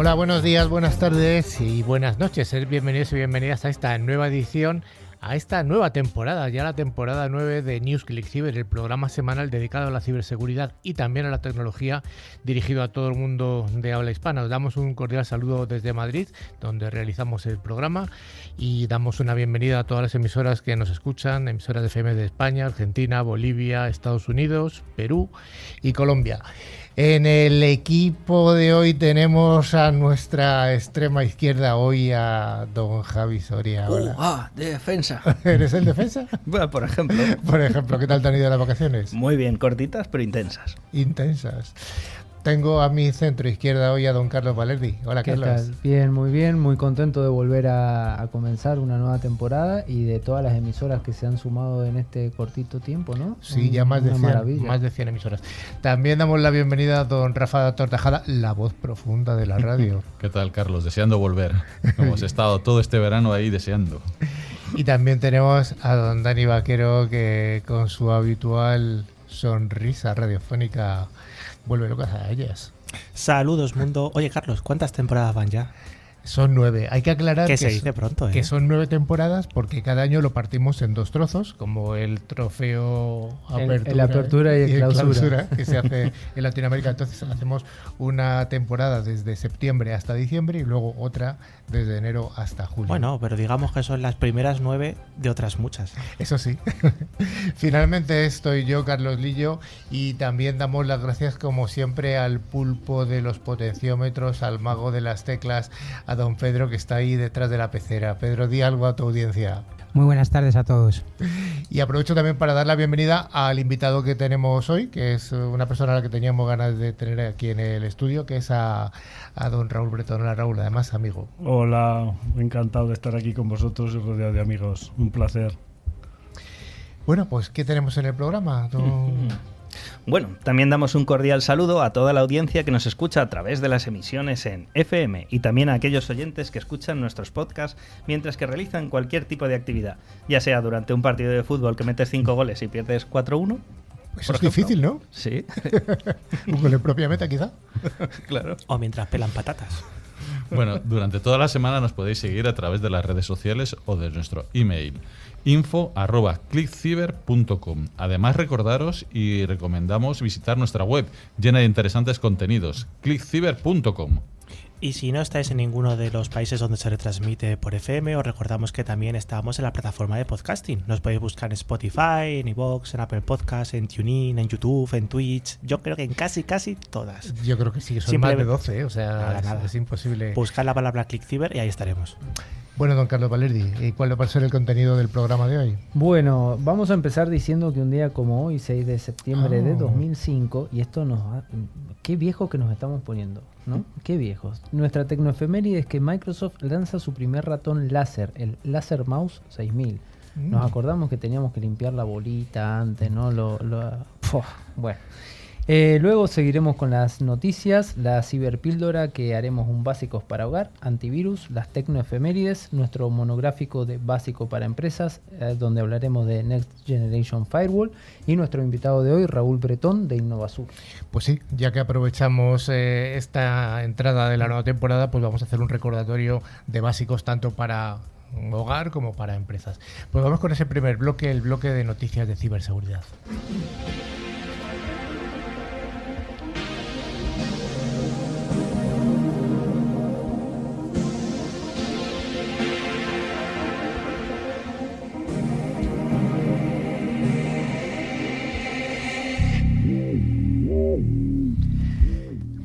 Hola, buenos días, buenas tardes y buenas noches. Bienvenidos y bienvenidas a esta nueva edición, a esta nueva temporada, ya la temporada 9 de NewsClick Cyber, el programa semanal dedicado a la ciberseguridad y también a la tecnología, dirigido a todo el mundo de habla hispana. Os damos un cordial saludo desde Madrid, donde realizamos el programa, y damos una bienvenida a todas las emisoras que nos escuchan, emisoras de FM de España, Argentina, Bolivia, Estados Unidos, Perú y Colombia. En el equipo de hoy tenemos a nuestra extrema izquierda hoy a don Javi Soria. Hola. Defensa. ¿Eres el defensa? Bueno, por ejemplo. Por ejemplo, ¿qué tal te han ido las vacaciones? Muy bien, cortitas pero intensas. Intensas. Tengo a mi centro izquierda hoy a don Carlos Valerdi. Hola, ¿Qué Carlos. tal? Bien, muy contento de volver a comenzar una nueva temporada y de todas las emisoras que se han sumado en este cortito tiempo, ¿no? Sí, ya más de 100 emisoras. También damos la bienvenida a don Rafa Tortajada, la voz profunda de la radio. ¿Qué tal, Carlos? Deseando volver. Hemos estado todo este verano ahí deseando. Y también tenemos a don Dani Vaquero, que con su habitual sonrisa radiofónica vuelve locas a ellas. Saludos, mundo. Oye, Carlos, ¿cuántas temporadas van ya? Son 9. Hay que aclarar que se dice pronto, que son 9 temporadas porque cada año lo partimos en 2 trozos, como el trofeo apertura y el clausura que se hace en Latinoamérica. Entonces hacemos una temporada desde septiembre hasta diciembre y luego otra desde enero hasta julio. Bueno, pero digamos que son las primeras 9 de otras muchas. Eso sí. Finalmente estoy yo, Carlos Lillo, y también damos las gracias como siempre al pulpo de los potenciómetros, al mago de las teclas, a don Pedro, que está ahí detrás de la pecera. Pedro, di algo a tu audiencia. Muy buenas tardes a todos. Y aprovecho también para dar la bienvenida al invitado que tenemos hoy, que es una persona a la que teníamos ganas de tener aquí en el estudio, que es a don Raúl Bretón. Hola, Raúl, además amigo. Hola, encantado de estar aquí con vosotros y rodeado de amigos. Un placer. Bueno, pues ¿qué tenemos en el programa, Bueno, también damos un cordial saludo a toda la audiencia que nos escucha a través de las emisiones en FM y también a aquellos oyentes que escuchan nuestros podcasts mientras que realizan cualquier tipo de actividad, ya sea durante un partido de fútbol que metes 5 goles y pierdes 4-1. Eso es difícil, ¿no? Sí. Un gol en propia meta, quizá. Claro. O mientras pelan patatas. Bueno, durante toda la semana nos podéis seguir a través de las redes sociales o de nuestro email info@clickciber.com. Además, recordaros y recomendamos visitar nuestra web llena de interesantes contenidos, clickciber.com. Y si no estáis en ninguno de los países donde se retransmite por FM, os recordamos que también estamos en la plataforma de podcasting. Nos podéis buscar en Spotify, en iVoox, en Apple Podcasts, en TuneIn, en YouTube, en Twitch. Yo creo que en casi todas. Yo creo que sí, son más de 12, o sea, nada. Es imposible. Buscar la palabra ClickCiber y ahí estaremos. Bueno, don Carlos Valerdi, ¿y cuál va a ser el contenido del programa de hoy? Bueno, vamos a empezar diciendo que un día como hoy, 6 de septiembre de 2005, y esto qué viejo que nos estamos poniendo, ¿no? Qué viejos. Nuestra tecnoefeméride es que Microsoft lanza su primer ratón láser, el Laser Mouse 6000. Nos acordamos que teníamos que limpiar la bolita antes, ¿no? Bueno. Luego seguiremos con las noticias, la ciberpíldora que haremos un básicos para hogar, antivirus, las tecnoefemérides, nuestro monográfico de básico para empresas, donde hablaremos de Next Generation Firewall, y nuestro invitado de hoy, Raúl Bretón de Innovasur. Pues sí, ya que aprovechamos esta entrada de la nueva temporada, pues vamos a hacer un recordatorio de básicos tanto para hogar como para empresas. Pues vamos con ese primer bloque, el bloque de noticias de ciberseguridad.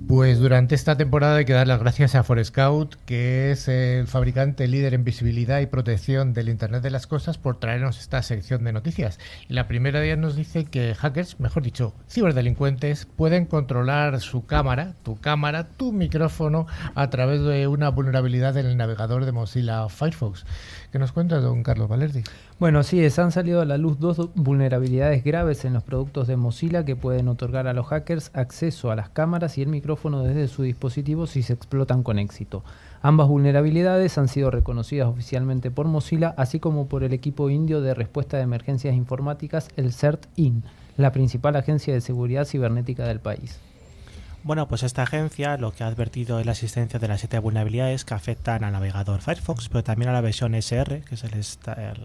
Pues durante esta temporada hay que dar las gracias a Forescout, que es el fabricante líder en visibilidad y protección del Internet de las Cosas, por traernos esta sección de noticias. Y la primera de ellas nos dice que hackers, mejor dicho, ciberdelincuentes, pueden controlar su cámara, tu micrófono, a través de una vulnerabilidad en el navegador de Mozilla Firefox. ¿Qué nos cuenta don Carlos Valerdi? Bueno, sí, han salido a la luz 2 vulnerabilidades graves en los productos de Mozilla que pueden otorgar a los hackers acceso a las cámaras y el micrófono desde su dispositivo si se explotan con éxito. Ambas vulnerabilidades han sido reconocidas oficialmente por Mozilla, así como por el equipo indio de respuesta de emergencias informáticas, el CERT-IN, la principal agencia de seguridad cibernética del país. Bueno, pues esta agencia lo que ha advertido es la existencia de las 7 vulnerabilidades que afectan al navegador Firefox, pero también a la versión SR, que es el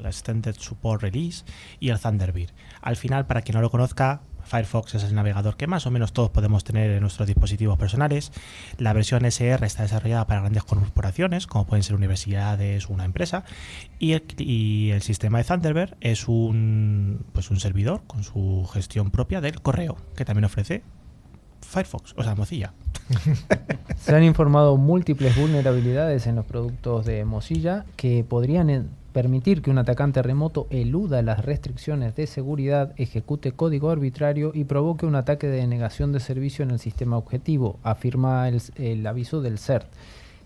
Extended Support Release, y el Thunderbird. Al final, para quien no lo conozca, Firefox es el navegador que más o menos todos podemos tener en nuestros dispositivos personales. La versión SR está desarrollada para grandes corporaciones, como pueden ser universidades o una empresa, y el sistema de Thunderbird es un servidor con su gestión propia del correo, que también ofrece Firefox, o sea, Mozilla. Se han informado múltiples vulnerabilidades en los productos de Mozilla que podrían permitir que un atacante remoto eluda las restricciones de seguridad, ejecute código arbitrario y provoque un ataque de denegación de servicio en el sistema objetivo, afirma el aviso del CERT,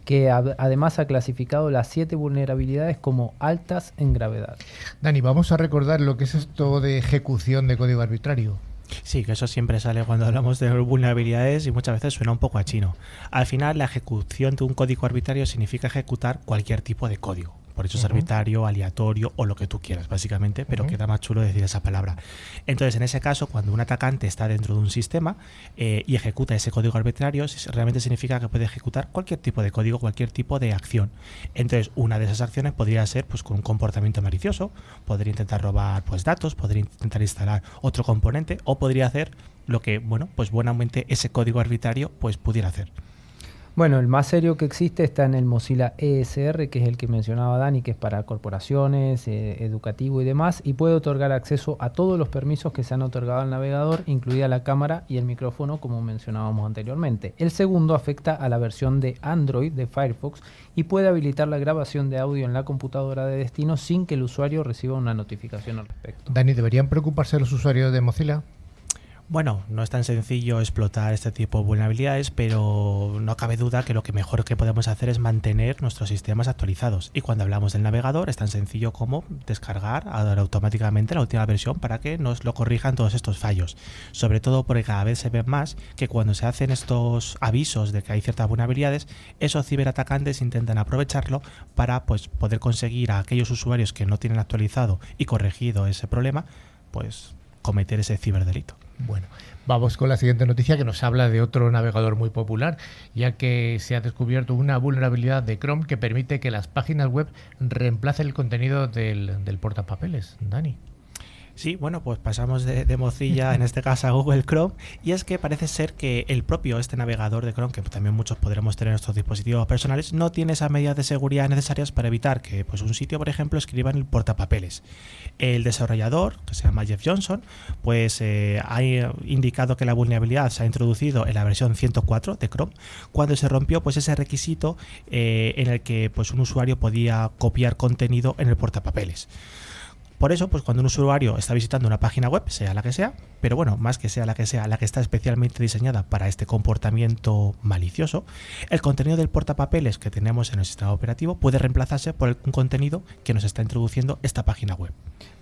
que además ha clasificado las 7 vulnerabilidades como altas en gravedad. Dani, vamos a recordar lo que es esto de ejecución de código arbitrario. Sí, que eso siempre sale cuando hablamos de vulnerabilidades y muchas veces suena un poco a chino. Al final, la ejecución de un código arbitrario significa ejecutar cualquier tipo de código. Por eso es arbitrario, aleatorio o lo que tú quieras, básicamente, pero queda más chulo decir esa palabra. Entonces, en ese caso, cuando un atacante está dentro de un sistema y ejecuta ese código arbitrario, realmente significa que puede ejecutar cualquier tipo de código, cualquier tipo de acción. Entonces, una de esas acciones podría ser pues con un comportamiento malicioso, podría intentar robar pues datos, podría intentar instalar otro componente o podría hacer lo que, bueno, pues buenamente ese código arbitrario pues pudiera hacer. Bueno, el más serio que existe está en el Mozilla ESR, que es el que mencionaba Dani, que es para corporaciones, educativo y demás, y puede otorgar acceso a todos los permisos que se han otorgado al navegador, incluida la cámara y el micrófono, como mencionábamos anteriormente. El segundo afecta a la versión de Android de Firefox y puede habilitar la grabación de audio en la computadora de destino sin que el usuario reciba una notificación al respecto. Dani, ¿deberían preocuparse los usuarios de Mozilla? Bueno, no es tan sencillo explotar este tipo de vulnerabilidades, pero no cabe duda que lo que mejor que podemos hacer es mantener nuestros sistemas actualizados. Y cuando hablamos del navegador es tan sencillo como descargar automáticamente la última versión para que nos lo corrijan todos estos fallos. Sobre todo porque cada vez se ve más que cuando se hacen estos avisos de que hay ciertas vulnerabilidades, esos ciberatacantes intentan aprovecharlo para pues poder conseguir a aquellos usuarios que no tienen actualizado y corregido ese problema, pues cometer ese ciberdelito. Bueno, vamos con la siguiente noticia que nos habla de otro navegador muy popular, ya que se ha descubierto una vulnerabilidad de Chrome que permite que las páginas web reemplacen el contenido del portapapeles. Dani. Sí, bueno, pues pasamos de Mozilla, en este caso a Google Chrome, y es que parece ser que el propio navegador de Chrome, que también muchos podremos tener en nuestros dispositivos personales, no tiene esas medidas de seguridad necesarias para evitar que pues un sitio, por ejemplo, escriba en el portapapeles. El desarrollador, que se llama Jeff Johnson, pues ha indicado que la vulnerabilidad se ha introducido en la versión 104 de Chrome, cuando se rompió pues ese requisito en el que pues un usuario podía copiar contenido en el portapapeles. Por eso, pues cuando un usuario está visitando una página web, sea la que sea, pero bueno, más que sea la que está especialmente diseñada para este comportamiento malicioso, el contenido del portapapeles que tenemos en el sistema operativo puede reemplazarse por un contenido que nos está introduciendo esta página web.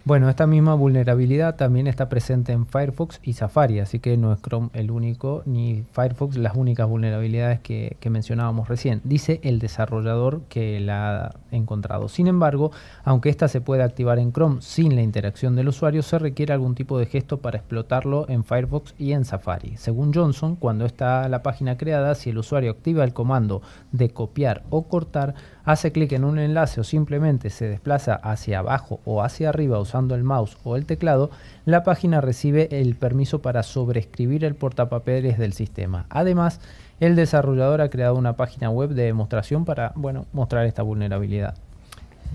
Bueno, esta misma vulnerabilidad también está presente en Firefox y Safari, así que no es Chrome el único, ni Firefox las únicas vulnerabilidades que mencionábamos recién. Dice el desarrollador que la ha encontrado. Sin embargo, aunque esta se puede activar en Chrome sin la interacción del usuario, se requiere algún tipo de gesto para explotarlo en Firefox y en Safari. Según Johnson, cuando está la página creada, si el usuario activa el comando de copiar o cortar, hace clic en un enlace o simplemente se desplaza hacia abajo o hacia arriba usando el mouse o el teclado, la página recibe el permiso para sobreescribir el portapapeles del sistema. Además, el desarrollador ha creado una página web de demostración para, mostrar esta vulnerabilidad.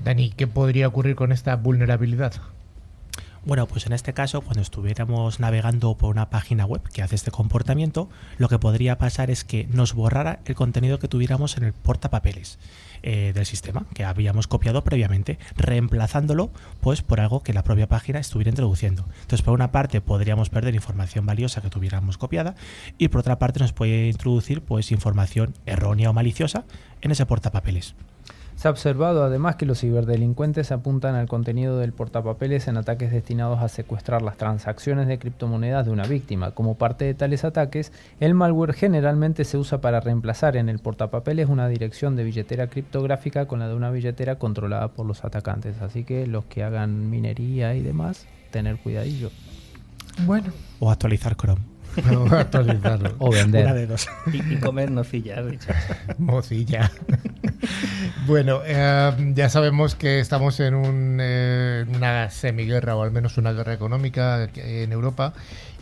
Dani, ¿qué podría ocurrir con esta vulnerabilidad? Bueno, pues en este caso, cuando estuviéramos navegando por una página web que hace este comportamiento, lo que podría pasar es que nos borrara el contenido que tuviéramos en el portapapeles del sistema, que habíamos copiado previamente, reemplazándolo pues por algo que la propia página estuviera introduciendo. Entonces, por una parte, podríamos perder información valiosa que tuviéramos copiada y por otra parte nos puede introducir pues información errónea o maliciosa en ese portapapeles. Se ha observado además que los ciberdelincuentes apuntan al contenido del portapapeles en ataques destinados a secuestrar las transacciones de criptomonedas de una víctima. Como parte de tales ataques, el malware generalmente se usa para reemplazar en el portapapeles una dirección de billetera criptográfica con la de una billetera controlada por los atacantes. Así que los que hagan minería y demás, tener cuidadillo. Bueno. O actualizar Chrome. No, actualizarlo. O Una vender. de dos. Y comer nocillas, Richard. Mocilla. Bueno, ya sabemos que estamos en una semiguerra, o al menos una guerra económica en Europa,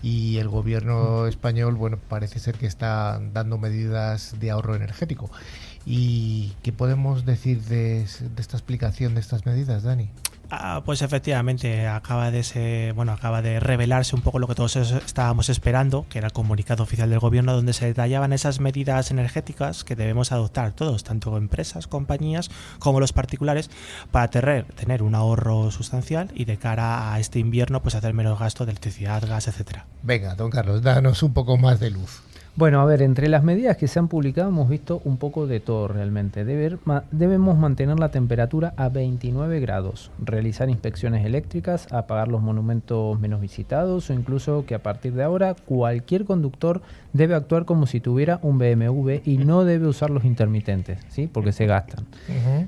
y el gobierno español, bueno, parece ser que está dando medidas de ahorro energético. ¿Y qué podemos decir de esta explicación de estas medidas, Dani? Pues efectivamente acaba de revelarse un poco lo que todos estábamos esperando, que era el comunicado oficial del gobierno, donde se detallaban esas medidas energéticas que debemos adoptar todos, tanto empresas, compañías como los particulares, para tener un ahorro sustancial y de cara a este invierno pues hacer menos gasto de electricidad, gas, etcétera. Venga, don Carlos, danos un poco más de luz. Bueno, a ver, entre las medidas que se han publicado hemos visto un poco de todo realmente. Debemos mantener la temperatura a 29 grados, realizar inspecciones eléctricas, apagar los monumentos menos visitados o incluso que a partir de ahora cualquier conductor debe actuar como si tuviera un BMW y no debe usar los intermitentes, ¿sí? Porque se gastan.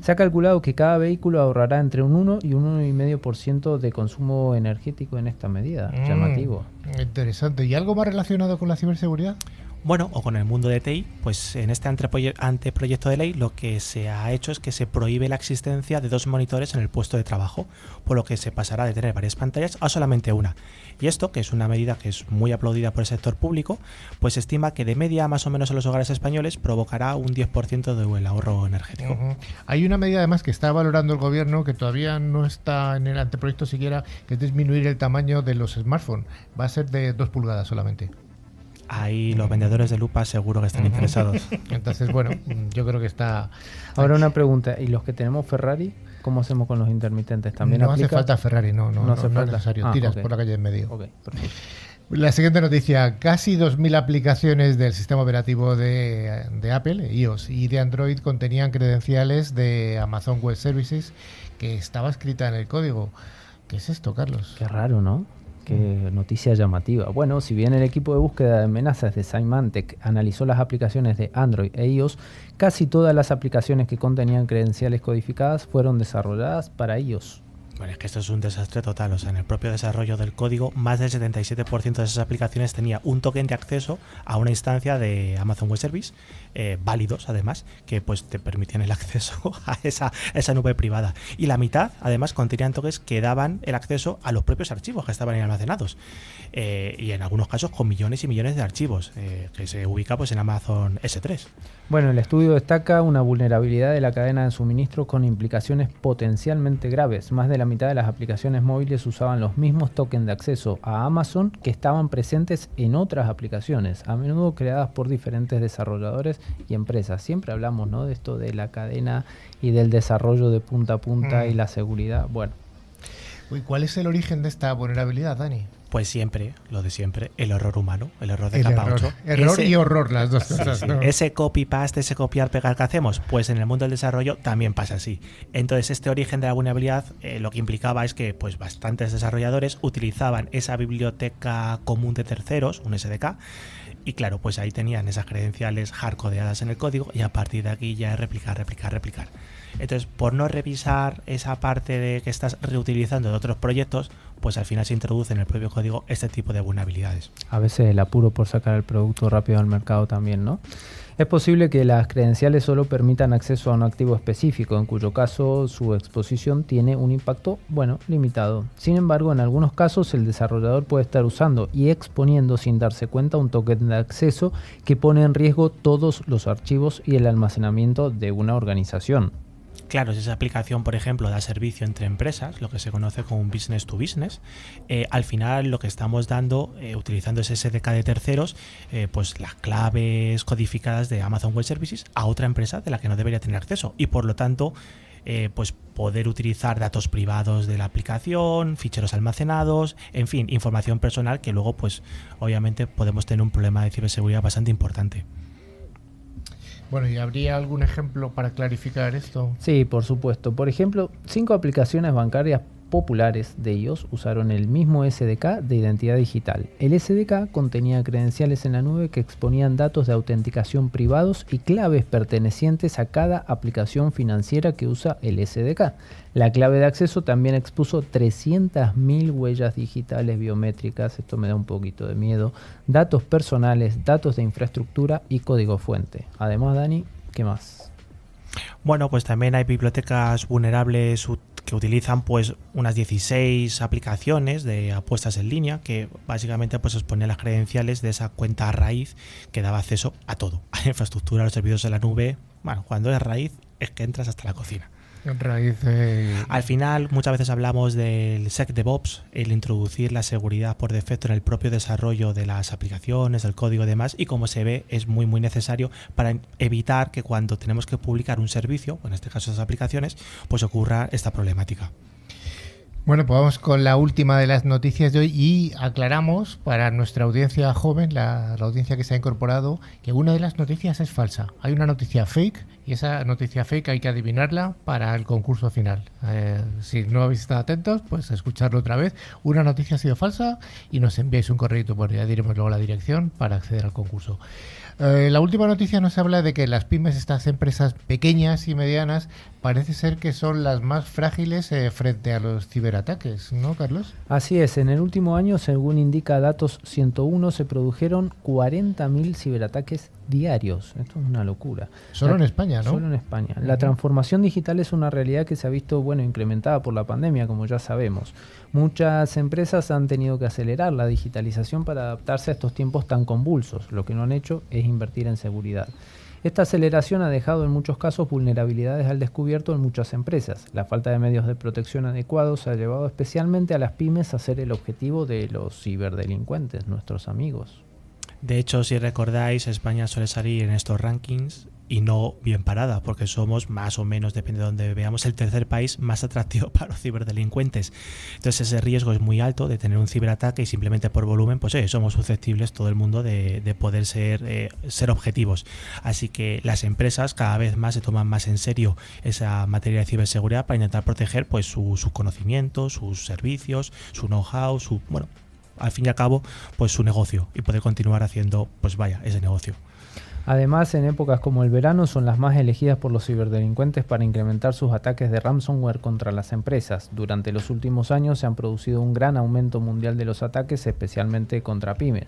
Se ha calculado que cada vehículo ahorrará entre un 1 y un 1,5% de consumo energético en esta medida. Llamativo. Interesante. ¿Y algo más relacionado con la ciberseguridad? Bueno, o con el mundo de TI, pues en este anteproyecto de ley lo que se ha hecho es que se prohíbe la existencia de 2 monitores en el puesto de trabajo, por lo que se pasará de tener varias pantallas a solamente una. Y esto, que es una medida que es muy aplaudida por el sector público, pues se estima que de media más o menos en los hogares españoles provocará un 10% del ahorro energético. Hay una medida además que está valorando el gobierno, que todavía no está en el anteproyecto siquiera, que es disminuir el tamaño de los smartphones. Va a ser de 2 pulgadas solamente. Ahí los vendedores de lupa seguro que están interesados. Entonces, bueno, yo creo que está... Ahora una pregunta, ¿y los que tenemos Ferrari, cómo hacemos con los intermitentes? ¿También no aplica? hace falta Ferrari, no hace es falta. necesario. Ah, Tiras ok. por la calle en medio. Ok, perfecto. La siguiente noticia, casi 2.000 aplicaciones del sistema operativo de Apple, iOS, y de Android contenían credenciales de Amazon Web Services que estaba escrita en el código. ¿Qué es esto, Carlos? Qué raro, ¿no? Qué noticia llamativa. Bueno, si bien el equipo de búsqueda de amenazas de Symantec analizó las aplicaciones de Android e iOS, casi todas las aplicaciones que contenían credenciales codificadas fueron desarrolladas para iOS. Bueno, es que esto es un desastre total. O sea, en el propio desarrollo del código, más del 77% de esas aplicaciones tenía un token de acceso a una instancia de Amazon Web Service, válidos además, que pues te permitían el acceso a esa nube privada. Y la mitad, además, contenían tokens que daban el acceso a los propios archivos que estaban ahí almacenados. Y en algunos casos con millones y millones de archivos, que se ubica pues en Amazon S3. Bueno, el estudio destaca una vulnerabilidad de la cadena de suministro con implicaciones potencialmente graves. Más de la mitad de las aplicaciones móviles usaban los mismos tokens de acceso a Amazon que estaban presentes en otras aplicaciones, a menudo creadas por diferentes desarrolladores y empresas. Siempre hablamos, ¿no?, de esto de la cadena y del desarrollo de punta a punta y la seguridad. Bueno. Uy, ¿cuál es el origen de esta vulnerabilidad, Dani? Pues siempre, lo de siempre, el error humano, el error de capa 8. Error y horror, las dos cosas. Sí. ¿No? Ese copy-paste, ese copiar-pegar que hacemos, pues en el mundo del desarrollo también pasa así. Entonces, este origen de la vulnerabilidad lo que implicaba es que pues bastantes desarrolladores utilizaban esa biblioteca común de terceros, un SDK, y claro, pues ahí tenían esas credenciales hardcodeadas en el código y a partir de aquí ya es replicar. Entonces, por no revisar esa parte de que estás reutilizando de otros proyectos, pues al final se introduce en el propio código este tipo de vulnerabilidades. A veces el apuro por sacar el producto rápido al mercado también, ¿no? Es posible que las credenciales solo permitan acceso a un activo específico, en cuyo caso su exposición tiene un impacto, limitado. Sin embargo, en algunos casos el desarrollador puede estar usando y exponiendo sin darse cuenta un token de acceso que pone en riesgo todos los archivos y el almacenamiento de una organización. Claro, si esa aplicación, por ejemplo, da servicio entre empresas, lo que se conoce como un business to business, al final lo que estamos dando, utilizando ese SDK de terceros, pues las claves codificadas de Amazon Web Services a otra empresa de la que no debería tener acceso y por lo tanto pues poder utilizar datos privados de la aplicación, ficheros almacenados, en fin, información personal que luego pues obviamente podemos tener un problema de ciberseguridad bastante importante. Bueno, ¿y habría algún ejemplo para clarificar esto? Sí, por supuesto. Por ejemplo, 5 aplicaciones bancarias populares de ellos usaron el mismo SDK de identidad digital. El SDK contenía credenciales en la nube que exponían datos de autenticación privados y claves pertenecientes a cada aplicación financiera que usa el SDK. La clave de acceso también expuso 300.000 huellas digitales biométricas, esto me da un poquito de miedo, datos personales, datos de infraestructura y código fuente. Además, Dani, ¿qué más? Bueno, pues también hay bibliotecas vulnerables que utilizan pues unas 16 aplicaciones de apuestas en línea que básicamente pues exponen las credenciales de esa cuenta raíz que daba acceso a todo, a la infraestructura, a los servicios en la nube. Bueno, cuando es raíz es que entras hasta la cocina. Al final muchas veces hablamos del SecDevOps, el introducir la seguridad por defecto en el propio desarrollo de las aplicaciones, del código y demás, y como se ve es muy necesario para evitar que cuando tenemos que publicar un servicio, en este caso esas aplicaciones, pues ocurra esta problemática. Bueno, pues vamos con la última de las noticias de hoy y aclaramos para nuestra audiencia joven, la audiencia que se ha incorporado, que una de las noticias es falsa. Hay una noticia fake y esa noticia fake hay que adivinarla para el concurso final. Si no habéis estado atentos, pues escucharlo otra vez. Una noticia ha sido falsa y nos enviáis un correo, pues ya diremos luego la dirección para acceder al concurso. La última noticia nos habla de que las pymes, estas empresas pequeñas y medianas, parece ser que son las más frágiles frente a los ciberataques, ¿no, Carlos? Así es, en el último año, según indica Datos 101, se produjeron 40.000 ciberataques diarios. Esto es una locura. Solo en España, ¿no? Solo en España. La transformación digital es una realidad que se ha visto, incrementada por la pandemia, como ya sabemos. Muchas empresas han tenido que acelerar la digitalización para adaptarse a estos tiempos tan convulsos. Lo que no han hecho es invertir en seguridad. Esta aceleración ha dejado en muchos casos vulnerabilidades al descubierto en muchas empresas. La falta de medios de protección adecuados ha llevado especialmente a las pymes a ser el objetivo de los ciberdelincuentes, nuestros amigos. De hecho, si recordáis, España suele salir en estos rankings y no bien parada, porque somos más o menos, depende de donde veamos, el tercer país más atractivo para los ciberdelincuentes. Entonces ese riesgo es muy alto de tener un ciberataque y simplemente por volumen, pues somos susceptibles todo el mundo de poder ser objetivos. Así que las empresas cada vez más se toman más en serio esa materia de ciberseguridad para intentar proteger pues sus conocimientos, sus servicios, su know-how, al fin y al cabo, pues su negocio y poder continuar haciendo, ese negocio. Además, en épocas como el verano son las más elegidas por los ciberdelincuentes para incrementar sus ataques de ransomware contra las empresas. Durante los últimos años se han producido un gran aumento mundial de los ataques, especialmente contra pymes.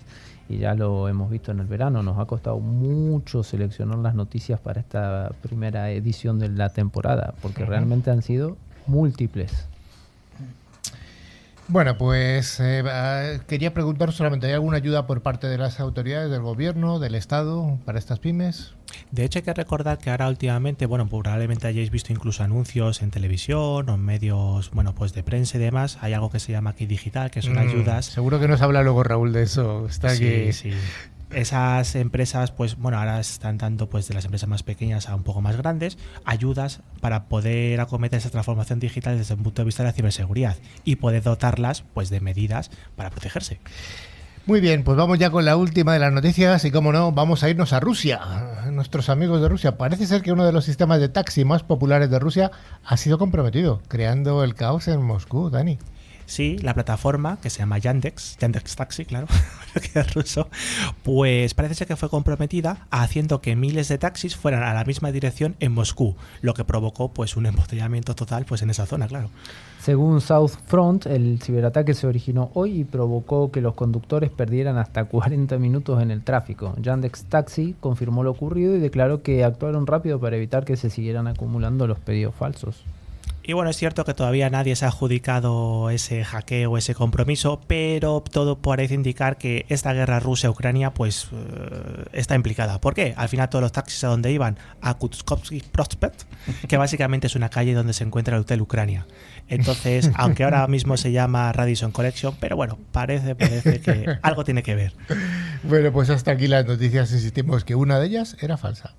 Y ya lo hemos visto en el verano, nos ha costado mucho seleccionar las noticias para esta primera edición de la temporada, porque realmente han sido múltiples. Bueno, pues quería preguntar solamente, ¿hay alguna ayuda por parte de las autoridades, del gobierno, del Estado para estas pymes? De hecho, hay que recordar que ahora últimamente, probablemente hayáis visto incluso anuncios en televisión o en medios, de prensa y demás. Hay algo que se llama Aquí Digital, que son ayudas. Seguro que nos habla luego Raúl de eso. Está aquí. Sí. Esas empresas, ahora están dando de las empresas más pequeñas a un poco más grandes, ayudas para poder acometer esa transformación digital desde el punto de vista de la ciberseguridad y poder dotarlas de medidas para protegerse. Muy bien, pues vamos ya con la última de las noticias y, como no, vamos a irnos a Rusia. Nuestros amigos de Rusia. Parece ser que uno de los sistemas de taxi más populares de Rusia ha sido comprometido, creando el caos en Moscú, Dani. Sí, la plataforma, que se llama Yandex Taxi, claro, que es ruso, pues parece ser que fue comprometida haciendo que miles de taxis fueran a la misma dirección en Moscú, lo que provocó un embotellamiento total en esa zona, claro. Según South Front, el ciberataque se originó hoy y provocó que los conductores perdieran hasta 40 minutos en el tráfico. Yandex Taxi confirmó lo ocurrido y declaró que actuaron rápido para evitar que se siguieran acumulando los pedidos falsos. Y es cierto que todavía nadie se ha adjudicado ese hackeo, ese compromiso, pero todo parece indicar que esta guerra Rusia-Ucrania está implicada. ¿Por qué? Al final todos los taxis a donde iban, a Kutskovsky Prospect, que básicamente es una calle donde se encuentra el Hotel Ucrania. Entonces, aunque ahora mismo se llama Radisson Collection, pero parece que algo tiene que ver. Bueno, pues hasta aquí las noticias. Insistimos que una de ellas era falsa.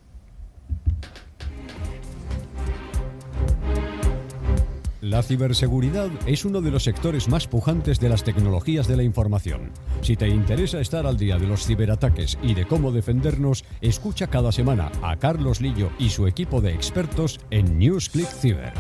La ciberseguridad es uno de los sectores más pujantes de las tecnologías de la información. Si te interesa estar al día de los ciberataques y de cómo defendernos, escucha cada semana a Carlos Lillo y su equipo de expertos en NewsClick Cyber.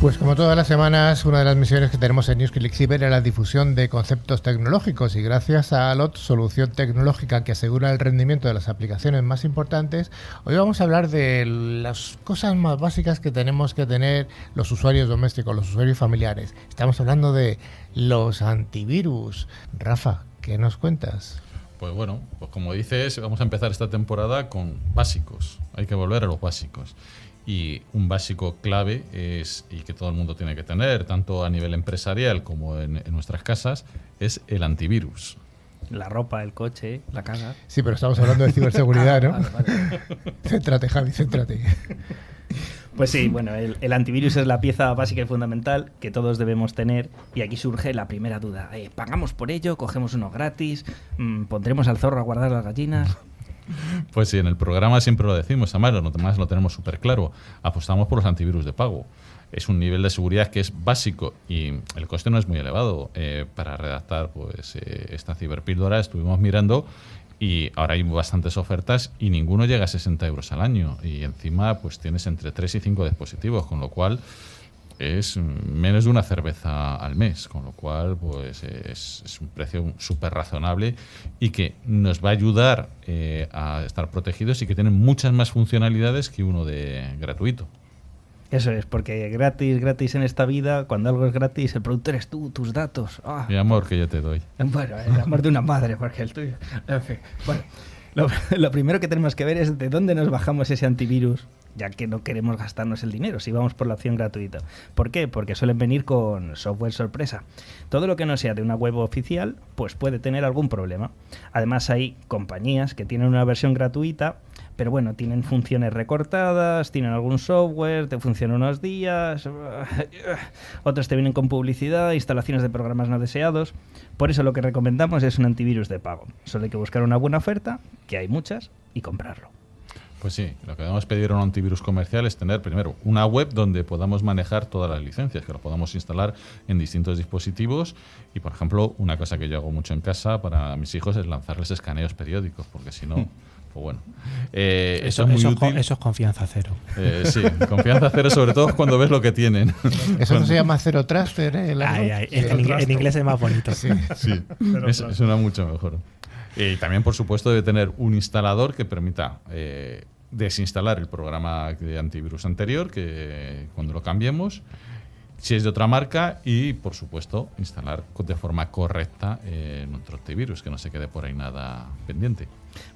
Pues como todas las semanas, una de las misiones que tenemos en NewsClick Cyber es la difusión de conceptos tecnológicos, y gracias a ALOT, solución tecnológica que asegura el rendimiento de las aplicaciones más importantes, hoy vamos a hablar de las cosas más básicas que tenemos que tener los usuarios domésticos, los usuarios familiares. Estamos hablando de los antivirus. Rafa, ¿qué nos cuentas? Pues bueno, pues como dices, vamos a empezar esta temporada con básicos. Hay que volver a los básicos. Y un básico clave es, y que todo el mundo tiene que tener, tanto a nivel empresarial como en nuestras casas, es el antivirus. La ropa, el coche, la casa. Sí, pero estamos hablando de ciberseguridad, ¿no? Vale. Céntrate, Javi, céntrate. Pues sí, bueno, el antivirus es la pieza básica y fundamental que todos debemos tener, y aquí surge la primera duda. ¿Pagamos por ello? ¿Cogemos uno gratis? ¿Pondremos al zorro a guardar las gallinas? Pues sí, en el programa siempre lo decimos, además lo tenemos súper claro. Apostamos por los antivirus de pago. Es un nivel de seguridad que es básico y el coste no es muy elevado. Para redactar pues esta ciberpíldora estuvimos mirando y ahora hay bastantes ofertas y ninguno llega a 60 euros al año. Y encima pues tienes entre 3 y 5 dispositivos, con lo cual es menos de una cerveza al mes, con lo cual pues es un precio súper razonable y que nos va a ayudar a estar protegidos y que tienen muchas más funcionalidades que uno de gratuito. Eso es, porque gratis en esta vida, cuando algo es gratis, el producto eres tú, tus datos. ¡Ah! Mi amor que yo te doy. Bueno, el amor de una madre, porque el tuyo... En fin, bueno, lo primero que tenemos que ver es de dónde nos bajamos ese antivirus, ya que no queremos gastarnos el dinero si vamos por la opción gratuita. ¿Por qué? Porque suelen venir con software sorpresa. Todo lo que no sea de una web oficial, pues puede tener algún problema. Además hay compañías que tienen una versión gratuita, pero bueno, tienen funciones recortadas, tienen algún software, te funciona unos días, otros te vienen con publicidad, instalaciones de programas no deseados. Por eso lo que recomendamos es un antivirus de pago. Solo hay que buscar una buena oferta, que hay muchas, y comprarlo. Pues sí, lo que debemos pedir a un antivirus comercial es tener primero una web donde podamos manejar todas las licencias, que lo podamos instalar en distintos dispositivos. Y por ejemplo, una cosa que yo hago mucho en casa para mis hijos es lanzarles escaneos periódicos, porque si no... Pues bueno, eso es muy útil. Eso es confianza cero. Sí, confianza cero, sobre todo cuando ves lo que tienen. Eso no se llama Zero Truster, ¿eh? En inglés es más bonito. Sí, suena mucho mejor. Y también, por supuesto, debe tener un instalador que permita desinstalar el programa de antivirus anterior, que cuando lo cambiemos, si es de otra marca, y, por supuesto, instalar de forma correcta nuestro antivirus, que no se quede por ahí nada pendiente.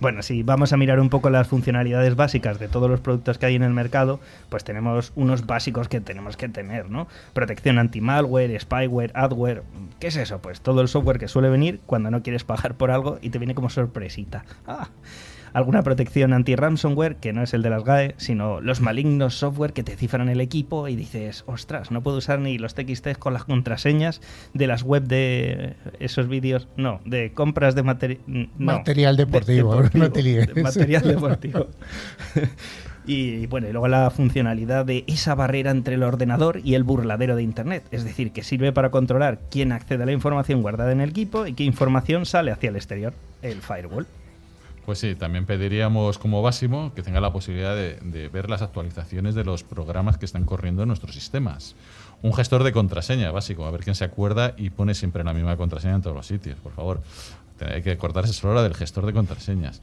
Bueno, si vamos a mirar un poco las funcionalidades básicas de todos los productos que hay en el mercado, pues tenemos unos básicos que tenemos que tener, ¿no? Protección anti-malware, spyware, adware. ¿Qué es eso? Pues todo el software que suele venir cuando no quieres pagar por algo y te viene como sorpresita. Alguna protección anti-ransomware, que no es el de las GAE, sino los malignos software que te cifran el equipo y dices, ostras, no puedo usar ni los TXT con las contraseñas de las web de esos vídeos, no, de compras de material deportivo, no te líes. De material deportivo. Y bueno, y luego la funcionalidad de esa barrera entre el ordenador y el burladero de Internet, es decir, que sirve para controlar quién accede a la información guardada en el equipo y qué información sale hacia el exterior, el firewall. Pues sí, también pediríamos como básico que tenga la posibilidad de ver las actualizaciones de los programas que están corriendo en nuestros sistemas. Un gestor de contraseña básico, a ver quién se acuerda y pone siempre la misma contraseña en todos los sitios, por favor. Hay que cortarse solo la del gestor de contraseñas.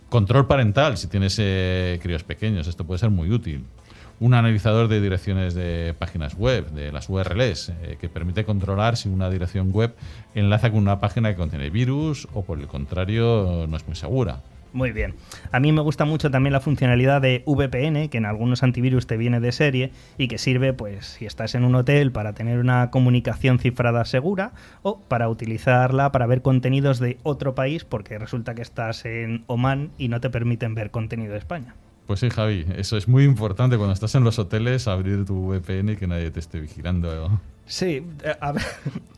Control parental, si tienes críos pequeños, esto puede ser muy útil. Un analizador de direcciones de páginas web, de las URLs, que permite controlar si una dirección web enlaza con una página que contiene virus o, por el contrario, no es muy segura. Muy bien. A mí me gusta mucho también la funcionalidad de VPN, que en algunos antivirus te viene de serie y que sirve, pues, si estás en un hotel para tener una comunicación cifrada segura o para utilizarla para ver contenidos de otro país porque resulta que estás en Oman y no te permiten ver contenido de España. Pues sí, Javi, eso es muy importante cuando estás en los hoteles, abrir tu VPN y que nadie te esté vigilando. Sí, a ver,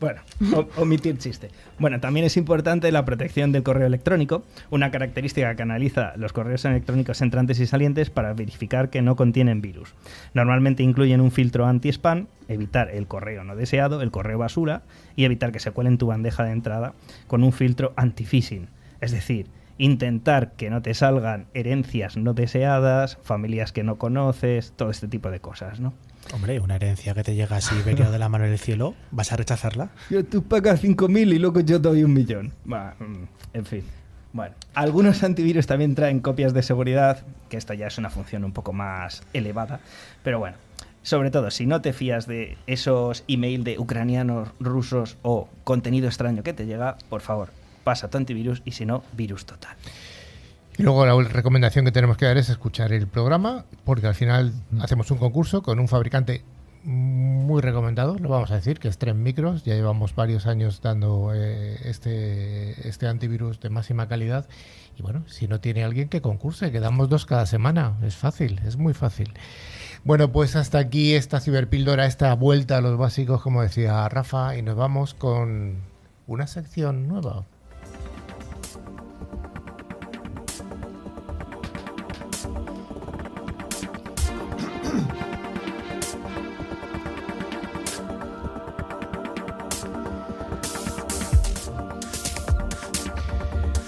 bueno, omitir chiste. Bueno, también es importante la protección del correo electrónico, una característica que analiza los correos electrónicos entrantes y salientes para verificar que no contienen virus. Normalmente incluyen un filtro anti-spam, evitar el correo no deseado, el correo basura, y evitar que se cuele en tu bandeja de entrada con un filtro anti-phishing, es decir, intentar que no te salgan herencias no deseadas, familias que no conoces, todo este tipo de cosas, ¿no? Hombre, una herencia que te llega así venido de la mano del cielo, ¿vas a rechazarla? Tú pagas 5.000 y luego yo doy 1.000.000. En fin. Bueno, algunos antivirus también traen copias de seguridad, que esta ya es una función un poco más elevada, pero bueno. Sobre todo, si no te fías de esos email de ucranianos, rusos o contenido extraño que te llega, por favor, pasa tu antivirus y si no, virus total. Y luego la recomendación que tenemos que dar es escuchar el programa, porque al final hacemos un concurso con un fabricante muy recomendado, lo vamos a decir, que es Trend Micros. Ya llevamos varios años dando este antivirus de máxima calidad. Y bueno, si no tiene alguien que concurse, que damos 2 cada semana. Es fácil, es muy fácil. Bueno, pues hasta aquí esta ciberpíldora, esta vuelta a los básicos, como decía Rafa, y nos vamos con una sección nueva.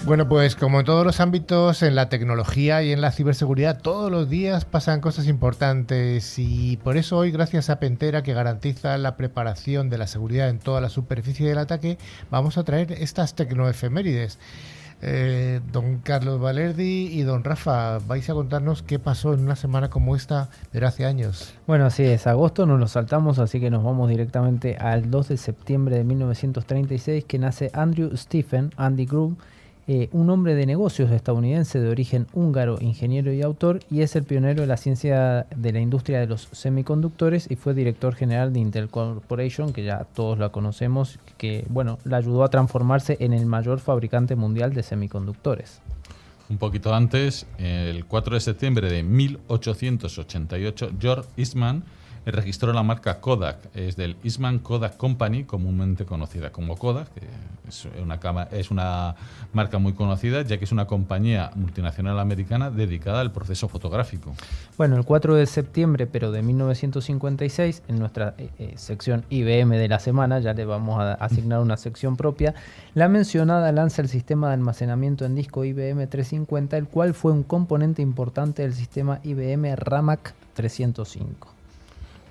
Bueno, pues como en todos los ámbitos, en la tecnología y en la ciberseguridad, todos los días pasan cosas importantes y por eso hoy, gracias a Pentera, que garantiza la preparación de la seguridad en toda la superficie del ataque, vamos a traer estas tecnoefemérides. Don Carlos Valerdi y don Rafa, vais a contarnos qué pasó en una semana como esta, pero hace años. Bueno, así es, agosto nos lo saltamos, así que nos vamos directamente al 2 de septiembre de 1936, que nace Andrew Stephen Andy Grove, un hombre de negocios estadounidense de origen húngaro, ingeniero y autor, y es el pionero de la ciencia de la industria de los semiconductores y fue director general de Intel Corporation, que ya todos la conocemos, que bueno, la ayudó a transformarse en el mayor fabricante mundial de semiconductores. Un poquito antes, el 4 de septiembre de 1888, George Eastman registró la marca Kodak, es del Eastman Kodak Company, comúnmente conocida como Kodak, que es una marca muy conocida, ya que es una compañía multinacional americana dedicada al proceso fotográfico. Bueno, el 4 de septiembre, pero de 1956, en nuestra sección IBM de la semana, ya le vamos a asignar una sección propia, la mencionada lanza el sistema de almacenamiento en disco IBM 350, el cual fue un componente importante del sistema IBM Ramac 305.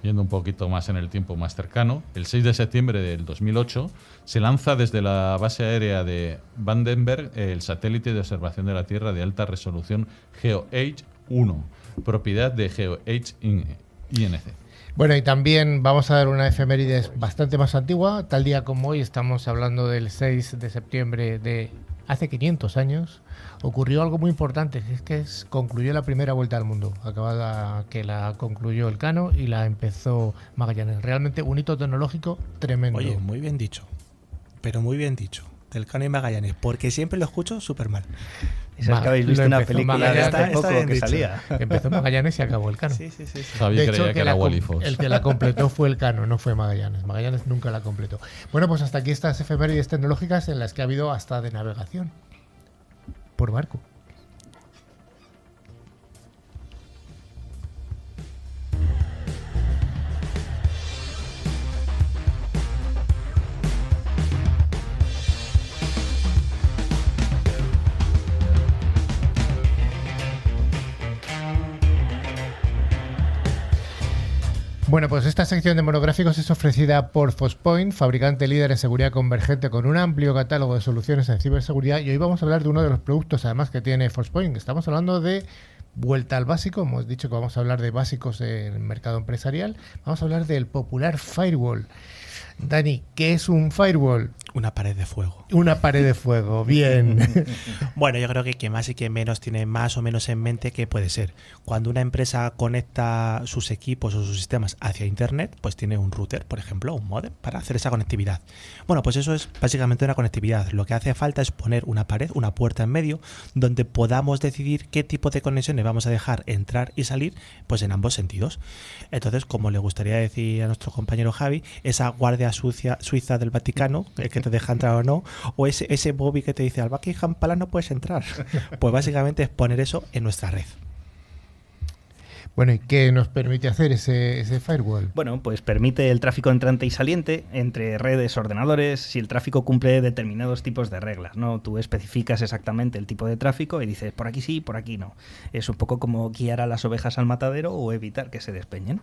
Yendo un poquito más en el tiempo más cercano, el 6 de septiembre del 2008 se lanza desde la base aérea de Vandenberg el satélite de observación de la Tierra de alta resolución GeoH-1, propiedad de GeoH Inc. Bueno, y también vamos a dar una efeméride bastante más antigua. Tal día como hoy, estamos hablando del 6 de septiembre de hace 500 años, ocurrió algo muy importante, es que concluyó la primera vuelta al mundo, acabada que la concluyó Elcano y la empezó Magallanes. Realmente un hito tecnológico tremendo. Oye, muy bien dicho, pero muy bien dicho, Elcano y Magallanes, porque siempre lo escucho súper mal. Es que habéis visto una película de hace poco que salía. Empezó Magallanes y acabó Elcano. Sí. Javi creía que era Wally Fox. El que la completó fue Elcano, no fue Magallanes. Magallanes nunca la completó. Bueno, pues hasta aquí estas efemérides tecnológicas en las que ha habido hasta de navegación por barco. Bueno, pues esta sección de monográficos es ofrecida por Fospoint, fabricante líder en seguridad convergente con un amplio catálogo de soluciones en ciberseguridad, y hoy vamos a hablar de uno de los productos además que tiene Fospoint. Estamos hablando de vuelta al básico, hemos dicho que vamos a hablar de básicos en el mercado empresarial, vamos a hablar del popular firewall. Dani, ¿qué es un firewall? Una pared de fuego. Una pared de fuego, bien. Bueno, yo creo que quien más y quien menos tiene más o menos en mente qué puede ser. Cuando una empresa conecta sus equipos o sus sistemas hacia Internet, pues tiene un router, por ejemplo, un módem, para hacer esa conectividad. Bueno, pues eso es básicamente una conectividad. Lo que hace falta es poner una pared, una puerta en medio, donde podamos decidir qué tipo de conexiones vamos a dejar entrar y salir, pues en ambos sentidos. Entonces, como le gustaría decir a nuestro compañero Javi, esa guardia suiza del Vaticano, el que te deja entrar o no, o ese Bobby que te dice al Buckingham Palace no puedes entrar, pues básicamente es poner eso en nuestra red. Bueno, ¿y qué nos permite hacer ese firewall? Bueno, pues permite el tráfico entrante y saliente entre redes, ordenadores, si el tráfico cumple determinados tipos de reglas, ¿no? Tú especificas exactamente el tipo de tráfico y dices, por aquí sí, por aquí no. Es un poco como guiar a las ovejas al matadero o evitar que se despeñen.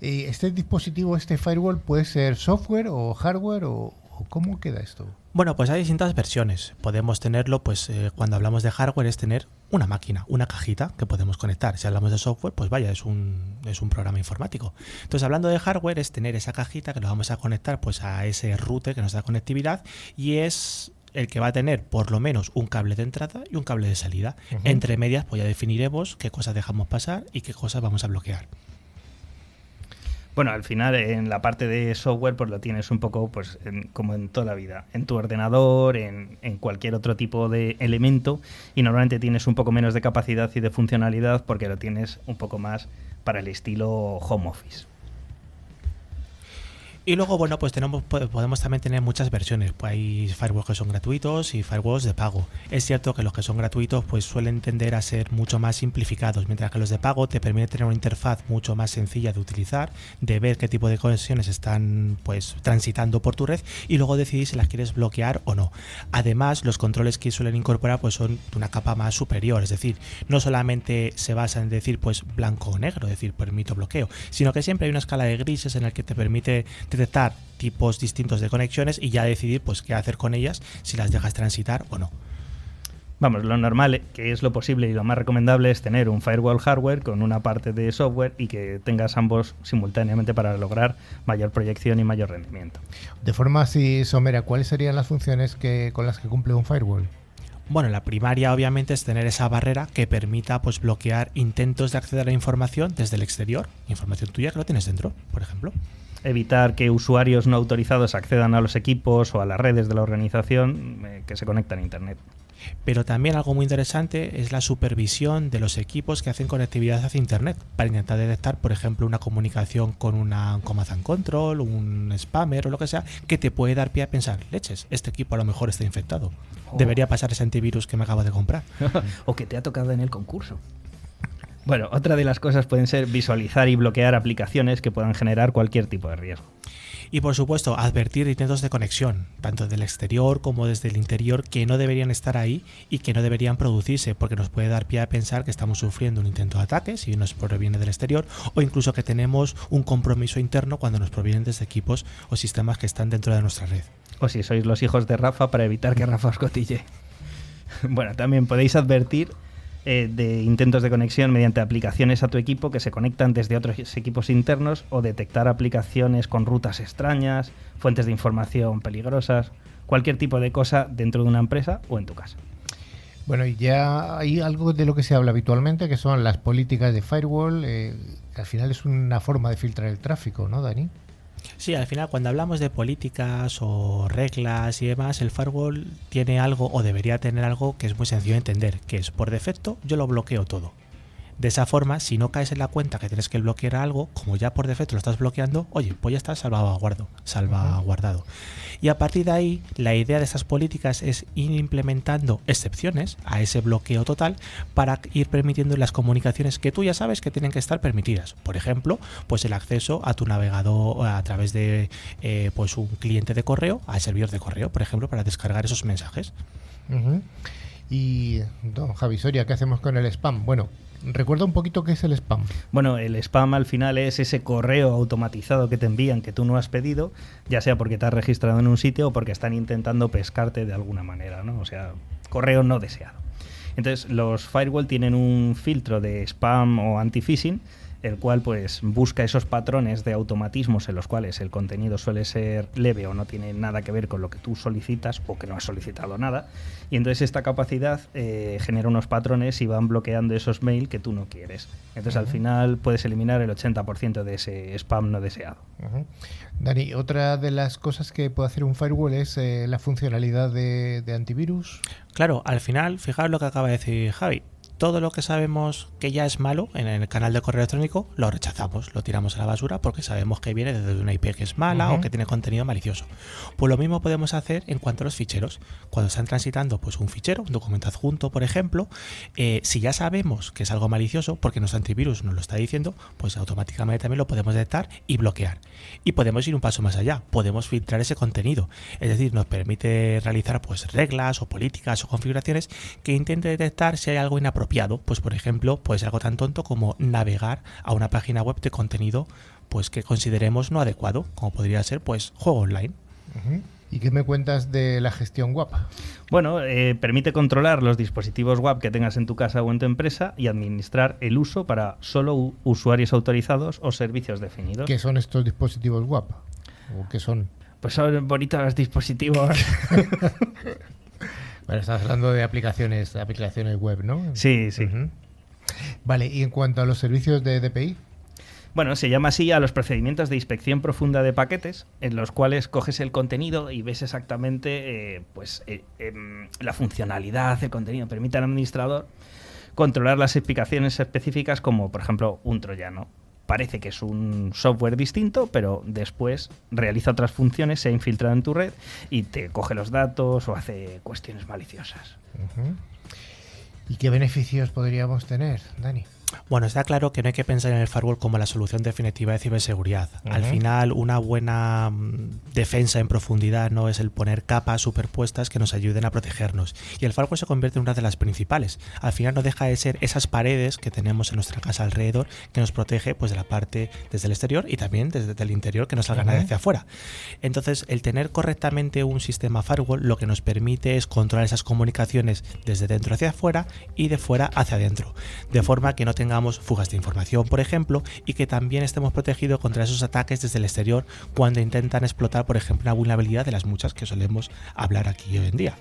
¿Este dispositivo, este firewall, puede ser software o hardware o cómo queda esto? Bueno, pues hay distintas versiones. Podemos tenerlo, pues cuando hablamos de hardware es tener una máquina, una cajita que podemos conectar. Si hablamos de software, pues vaya, es un programa informático. Entonces, hablando de hardware, es tener esa cajita que lo vamos a conectar pues a ese router que nos da conectividad y es el que va a tener por lo menos un cable de entrada y un cable de salida. Entre medias, pues ya definiremos qué cosas dejamos pasar y qué cosas vamos a bloquear. Bueno, al final en la parte de software pues lo tienes un poco pues como en toda la vida, en tu ordenador, en cualquier otro tipo de elemento, y normalmente tienes un poco menos de capacidad y de funcionalidad porque lo tienes un poco más para el estilo home office. Y luego, bueno, pues podemos también tener muchas versiones. Pues hay firewalls que son gratuitos y firewalls de pago. Es cierto que los que son gratuitos pues suelen tender a ser mucho más simplificados, mientras que los de pago te permiten tener una interfaz mucho más sencilla de utilizar, de ver qué tipo de conexiones están pues transitando por tu red y luego decidir si las quieres bloquear o no. Además, los controles que suelen incorporar pues son de una capa más superior, es decir, no solamente se basa en decir pues blanco o negro, es decir, permito bloqueo, sino que siempre hay una escala de grises en la que te permite detectar tipos distintos de conexiones y ya decidir pues qué hacer con ellas, si las dejas transitar o no. Vamos, lo normal, que es lo posible y lo más recomendable, es tener un firewall hardware con una parte de software y que tengas ambos simultáneamente para lograr mayor proyección y mayor rendimiento. De forma así somera, ¿cuáles serían las funciones con las que cumple un firewall? Bueno, la primaria obviamente es tener esa barrera que permita pues bloquear intentos de acceder a la información desde el exterior, información tuya que lo tienes dentro, por ejemplo. Evitar que usuarios no autorizados accedan a los equipos o a las redes de la organización que se conectan a Internet. Pero también algo muy interesante es la supervisión de los equipos que hacen conectividad hacia Internet para intentar detectar, por ejemplo, una comunicación con un command and control, un spammer o lo que sea, que te puede dar pie a pensar, leches, este equipo a lo mejor está infectado. Debería pasar ese antivirus que me acabo de comprar. O que te ha tocado en el concurso. Bueno, otra de las cosas pueden ser visualizar y bloquear aplicaciones que puedan generar cualquier tipo de riesgo. Y por supuesto, advertir intentos de conexión, tanto del exterior como desde el interior, que no deberían estar ahí y que no deberían producirse, porque nos puede dar pie a pensar que estamos sufriendo un intento de ataque si nos proviene del exterior, o incluso que tenemos un compromiso interno cuando nos provienen desde equipos o sistemas que están dentro de nuestra red. O si sois los hijos de Rafa, para evitar que Rafa os cotille. Bueno, también podéis advertir de intentos de conexión mediante aplicaciones a tu equipo que se conectan desde otros equipos internos, o detectar aplicaciones con rutas extrañas, fuentes de información peligrosas, cualquier tipo de cosa dentro de una empresa o en tu casa. Bueno, y ya hay algo de lo que se habla habitualmente, que son las políticas de firewall, que al final es una forma de filtrar el tráfico, ¿no, Dani? Sí, al final cuando hablamos de políticas o reglas y demás, el firewall tiene algo o debería tener algo que es muy sencillo de entender, que es por defecto yo lo bloqueo todo. De esa forma, si no caes en la cuenta que tienes que bloquear algo, como ya por defecto lo estás bloqueando, oye, pues ya está salvaguardado. Y a partir de ahí, la idea de estas políticas es ir implementando excepciones a ese bloqueo total para ir permitiendo las comunicaciones que tú ya sabes que tienen que estar permitidas. Por ejemplo, pues el acceso a tu navegador a través de pues un cliente de correo, al servidor de correo, por ejemplo, para descargar esos mensajes. Y, don Javi Soria, ¿qué hacemos con el spam? Bueno, recuerda un poquito qué es el spam. Bueno, el spam al final es ese correo automatizado que te envían que tú no has pedido, ya sea porque te has registrado en un sitio o porque están intentando pescarte de alguna manera, ¿no? O sea, correo no deseado. Entonces, los firewall tienen un filtro de spam o anti-phishing, el cual pues busca esos patrones de automatismos en los cuales el contenido suele ser leve o no tiene nada que ver con lo que tú solicitas o que no has solicitado nada, y entonces esta capacidad genera unos patrones y van bloqueando esos mails que tú no quieres. Entonces al final puedes eliminar el 80% de ese spam no deseado. Dani, otra de las cosas que puede hacer un firewall es la funcionalidad de antivirus. Claro, al final, fijaos lo que acaba de decir Javi. Todo lo que sabemos que ya es malo en el canal de correo electrónico lo rechazamos, lo tiramos a la basura porque sabemos que viene desde una IP que es mala o que tiene contenido malicioso. Pues lo mismo podemos hacer en cuanto a los ficheros. Cuando están transitando pues un fichero, un documento adjunto, por ejemplo, si ya sabemos que es algo malicioso porque nuestro antivirus nos lo está diciendo, pues automáticamente también lo podemos detectar y bloquear. Y podemos ir un paso más allá, podemos filtrar ese contenido. Es decir, nos permite realizar pues reglas o políticas o configuraciones que intenten detectar si hay algo inapropiado. Pues por ejemplo, puede ser algo tan tonto como navegar a una página web de contenido pues que consideremos no adecuado, como podría ser pues juego online. ¿Y qué me cuentas de la gestión WAP? Bueno, permite controlar los dispositivos WAP que tengas en tu casa o en tu empresa y administrar el uso para solo usuarios autorizados o servicios definidos. ¿Qué son estos dispositivos WAP? ¿O qué son? Pues son bonitos dispositivos. Bueno, estás hablando de aplicaciones web, ¿no? Sí, sí. Vale, y en cuanto a los servicios de DPI. Bueno, se llama así a los procedimientos de inspección profunda de paquetes, en los cuales coges el contenido y ves exactamente la funcionalidad del contenido. Permite al administrador controlar las explicaciones específicas, como por ejemplo un troyano. Parece que es un software distinto, pero después realiza otras funciones, se ha infiltrado en tu red y te coge los datos o hace cuestiones maliciosas. ¿Y qué beneficios podríamos tener, Dani? Bueno, está claro que no hay que pensar en el firewall como la solución definitiva de ciberseguridad. Al final, una buena defensa en profundidad no es el poner capas superpuestas que nos ayuden a protegernos. Y el firewall se convierte en una de las principales. Al final no deja de ser esas paredes que tenemos en nuestra casa alrededor que nos protege pues de la parte desde el exterior y también desde el interior, que no salga nadie hacia afuera. Entonces, el tener correctamente un sistema firewall lo que nos permite es controlar esas comunicaciones desde dentro hacia afuera y de fuera hacia adentro. De forma que no tengamos fugas de información, por ejemplo, y que también estemos protegidos contra esos ataques desde el exterior cuando intentan explotar, por ejemplo, una vulnerabilidad de las muchas que solemos hablar aquí hoy en día.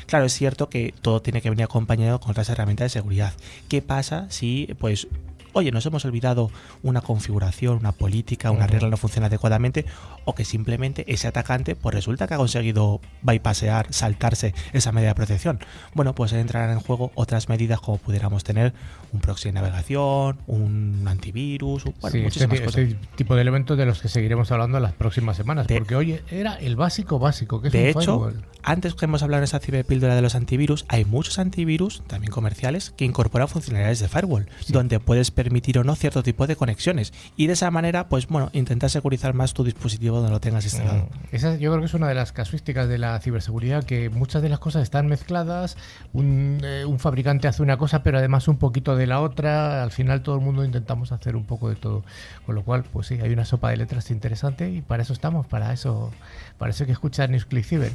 Claro, es cierto que todo tiene que venir acompañado con otras herramientas de seguridad. ¿Qué pasa si, pues, oye, nos hemos olvidado una configuración, una política, una regla no funciona adecuadamente, o que simplemente ese atacante pues resulta que ha conseguido bypassear, saltarse esa medida de protección? Bueno, pues entrarán en juego otras medidas como pudiéramos tener un proxy de navegación, un antivirus, bueno, muchísimas cosas. Este tipo de elementos de los que seguiremos hablando en las próximas semanas, porque hoy era el básico, que es de un hecho, firewall. Antes que hemos hablado en esa ciberpíldora de los antivirus, hay muchos antivirus, también comerciales, que incorporan funcionalidades de firewall, donde puedes permitir o no cierto tipo de conexiones. Y de esa manera, pues bueno, intentar segurizar más tu dispositivo donde lo tengas instalado. Esa yo creo que es una de las casuísticas de la ciberseguridad, que muchas de las cosas están mezcladas, un fabricante hace una cosa, pero además un poquito de la otra. Al final todo el mundo intentamos hacer un poco de todo. Con lo cual, pues sí, hay una sopa de letras interesante y para eso estamos, para eso hay que escuchar NewsClick Cyber.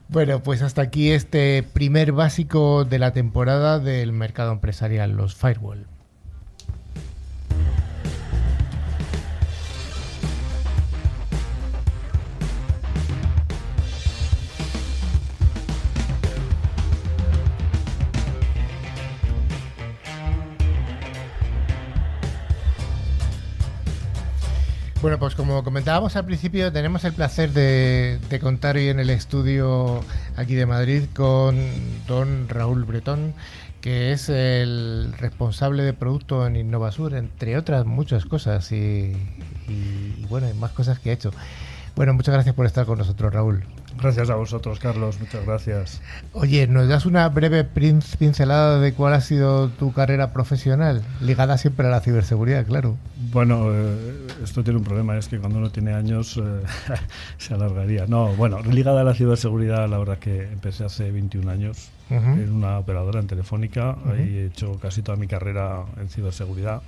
Bueno, pues hasta aquí este primer básico de la temporada del mercado empresarial, los firewall. Bueno, pues como comentábamos al principio, tenemos el placer de contar hoy en el estudio aquí de Madrid con don Raúl Bretón, que es el responsable de producto en Innovasur, entre otras muchas cosas y bueno, hay más cosas que ha hecho. Bueno, muchas gracias por estar con nosotros, Raúl. Gracias a vosotros, Carlos, muchas gracias. Oye, ¿nos das una breve pincelada de cuál ha sido tu carrera profesional? Ligada siempre a la ciberseguridad, claro. Bueno, esto tiene un problema, es que cuando uno tiene años se alargaría. No, bueno, ligada a la ciberseguridad, la verdad que empecé hace 21 años en una operadora en Telefónica, ahí he hecho casi toda mi carrera en ciberseguridad.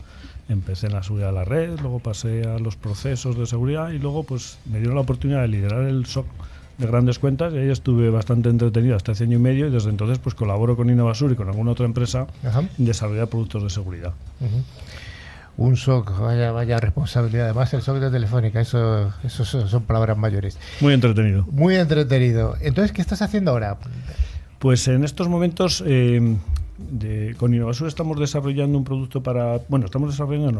Empecé en la seguridad de la red, luego pasé a los procesos de seguridad y luego pues me dieron la oportunidad de liderar el SOC de grandes cuentas y ahí estuve bastante entretenido hasta hace año y medio y desde entonces pues colaboro con Innovasur y con alguna otra empresa en desarrollar productos de seguridad. Un SOC, vaya responsabilidad. Además, el SOC de Telefónica, eso son palabras mayores. Muy entretenido. Muy entretenido. Entonces, ¿qué estás haciendo ahora? Pues en estos momentos con Innovasur estamos desarrollando un producto para... Bueno,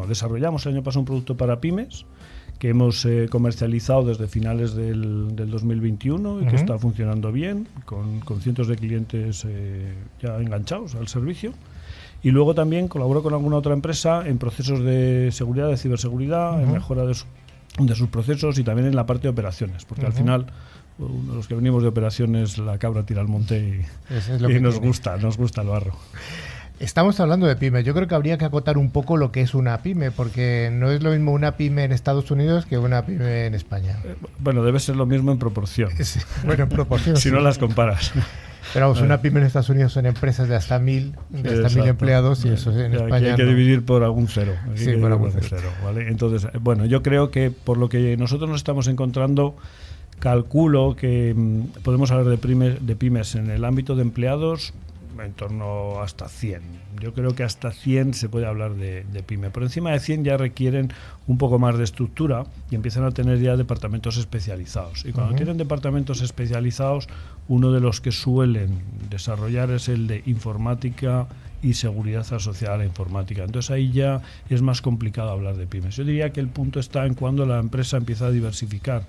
desarrollamos el año pasado un producto para pymes que hemos comercializado desde finales del 2021 y que está funcionando bien, con cientos de clientes ya enganchados al servicio. Y luego también colaboro con alguna otra empresa en procesos de seguridad, de ciberseguridad, en mejora de sus procesos y también en la parte de operaciones, porque al final uno de los que venimos de operaciones, la cabra tira al monte y nos gusta el barro. Estamos hablando de pymes. Yo creo que habría que acotar un poco lo que es una pyme, porque no es lo mismo una pyme en Estados Unidos que una pyme en España. Bueno, debe ser lo mismo en proporción. Sí, bueno, en proporción. Si sí. no las comparas. Pero vamos, una pyme en Estados Unidos son empresas de hasta 1.000 empleados, y eso en España hay que no. dividir por algún cero. Sí, por algún cero, ¿vale? Entonces, bueno, yo creo que por lo que nosotros nos estamos encontrando, calculo que podemos hablar de pymes en el ámbito de empleados en torno hasta 100. Yo creo que hasta 100 se puede hablar de pyme. Por encima de 100 ya requieren un poco más de estructura y empiezan a tener ya departamentos especializados. Y cuando tienen departamentos especializados, uno de los que suelen desarrollar es el de informática y seguridad asociada a la informática. Entonces ahí ya es más complicado hablar de pymes. Yo diría que el punto está en cuando la empresa empieza a diversificar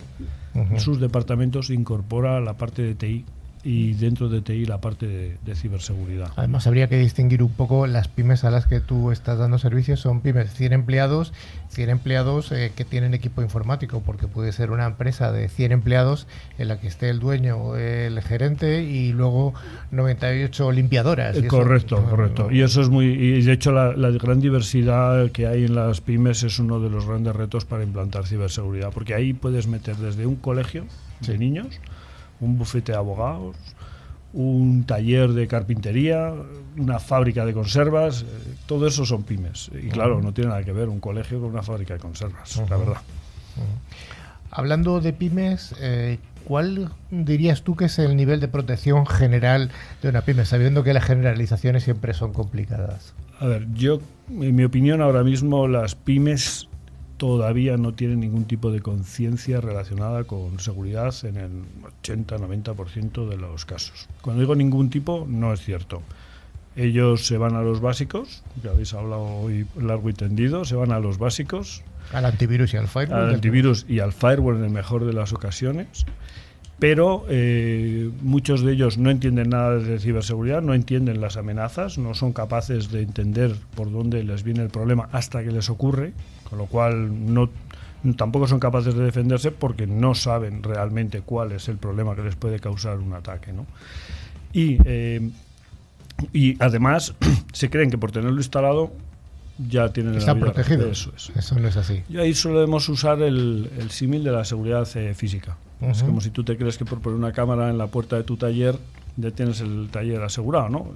sus departamentos, incorpora la parte de TI y dentro de TI la parte de ciberseguridad. Además, habría que distinguir un poco las pymes a las que tú estás dando servicios. Son pymes 100 empleados que tienen equipo informático, porque puede ser una empresa de 100 empleados en la que esté el dueño o el gerente y luego 98 limpiadoras. Correcto. Y eso es y de hecho la gran diversidad que hay en las pymes es uno de los grandes retos para implantar ciberseguridad, porque ahí puedes meter desde un colegio de niños, un bufete de abogados, un taller de carpintería, una fábrica de conservas, todo eso son pymes. Y claro, no tiene nada que ver un colegio con una fábrica de conservas, la verdad. Hablando de pymes, ¿cuál dirías tú que es el nivel de protección general de una pyme, sabiendo que las generalizaciones siempre son complicadas? A ver, yo, en mi opinión, ahora mismo las pymes todavía no tienen ningún tipo de conciencia relacionada con seguridad en el 80-90% de los casos. Cuando digo ningún tipo, no es cierto. Ellos se van a los básicos, que habéis hablado hoy largo y tendido, se van a los básicos. Al antivirus y al firewall. Al antivirus y al firewall en el mejor de las ocasiones. Pero muchos de ellos no entienden nada de ciberseguridad, no entienden las amenazas, no son capaces de entender por dónde les viene el problema hasta que les ocurre, con lo cual tampoco son capaces de defenderse porque no saben realmente cuál es el problema que les puede causar un ataque, ¿no? Y además se creen que por tenerlo instalado ya tienen está la vida protegido. Eso es. Eso no es así. Y ahí solemos usar el símil de la seguridad física. Es como si tú te crees que por poner una cámara en la puerta de tu taller ya tienes el taller asegurado, ¿no?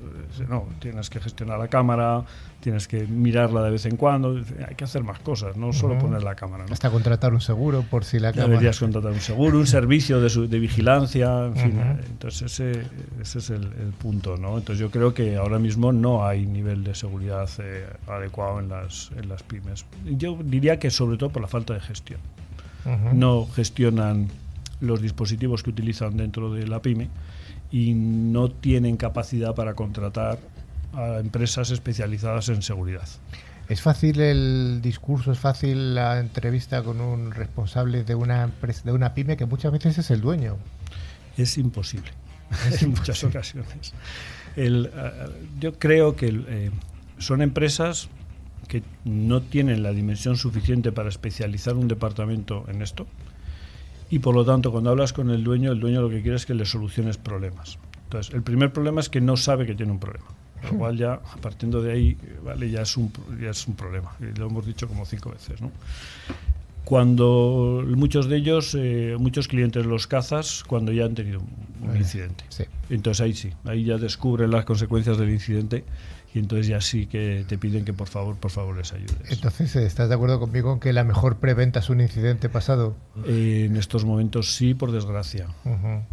No, tienes que gestionar la cámara, tienes que mirarla de vez en cuando, hay que hacer más cosas, no solo poner la cámara, ¿no? Hasta contratar un seguro por si la cámara... Deberías contratar un seguro, un servicio de vigilancia, en fin. Entonces ese es el punto, ¿no? Entonces yo creo que ahora mismo no hay nivel de seguridad adecuado en las pymes. Yo diría que sobre todo por la falta de gestión. No gestionan los dispositivos que utilizan dentro de la pyme y no tienen capacidad para contratar a empresas especializadas en seguridad. ¿Es fácil el discurso, es fácil la entrevista con un responsable de una empresa, de una pyme que muchas veces es el dueño? Es imposible, en muchas ocasiones. Yo creo que son empresas que no tienen la dimensión suficiente para especializar un departamento en esto. Y por lo tanto, cuando hablas con el dueño lo que quiere es que le soluciones problemas. Entonces, el primer problema es que no sabe que tiene un problema. Lo cual ya, partiendo de ahí, vale, ya es un problema. Y lo hemos dicho como 5 veces, ¿no? Cuando muchos de ellos, muchos clientes los cazas cuando ya han tenido un incidente. Sí. Entonces ahí ya descubren las consecuencias del incidente. Y entonces ya sí que te piden que por favor les ayudes. Entonces, ¿estás de acuerdo conmigo en que la mejor preventa es un incidente pasado? En estos momentos sí, por desgracia.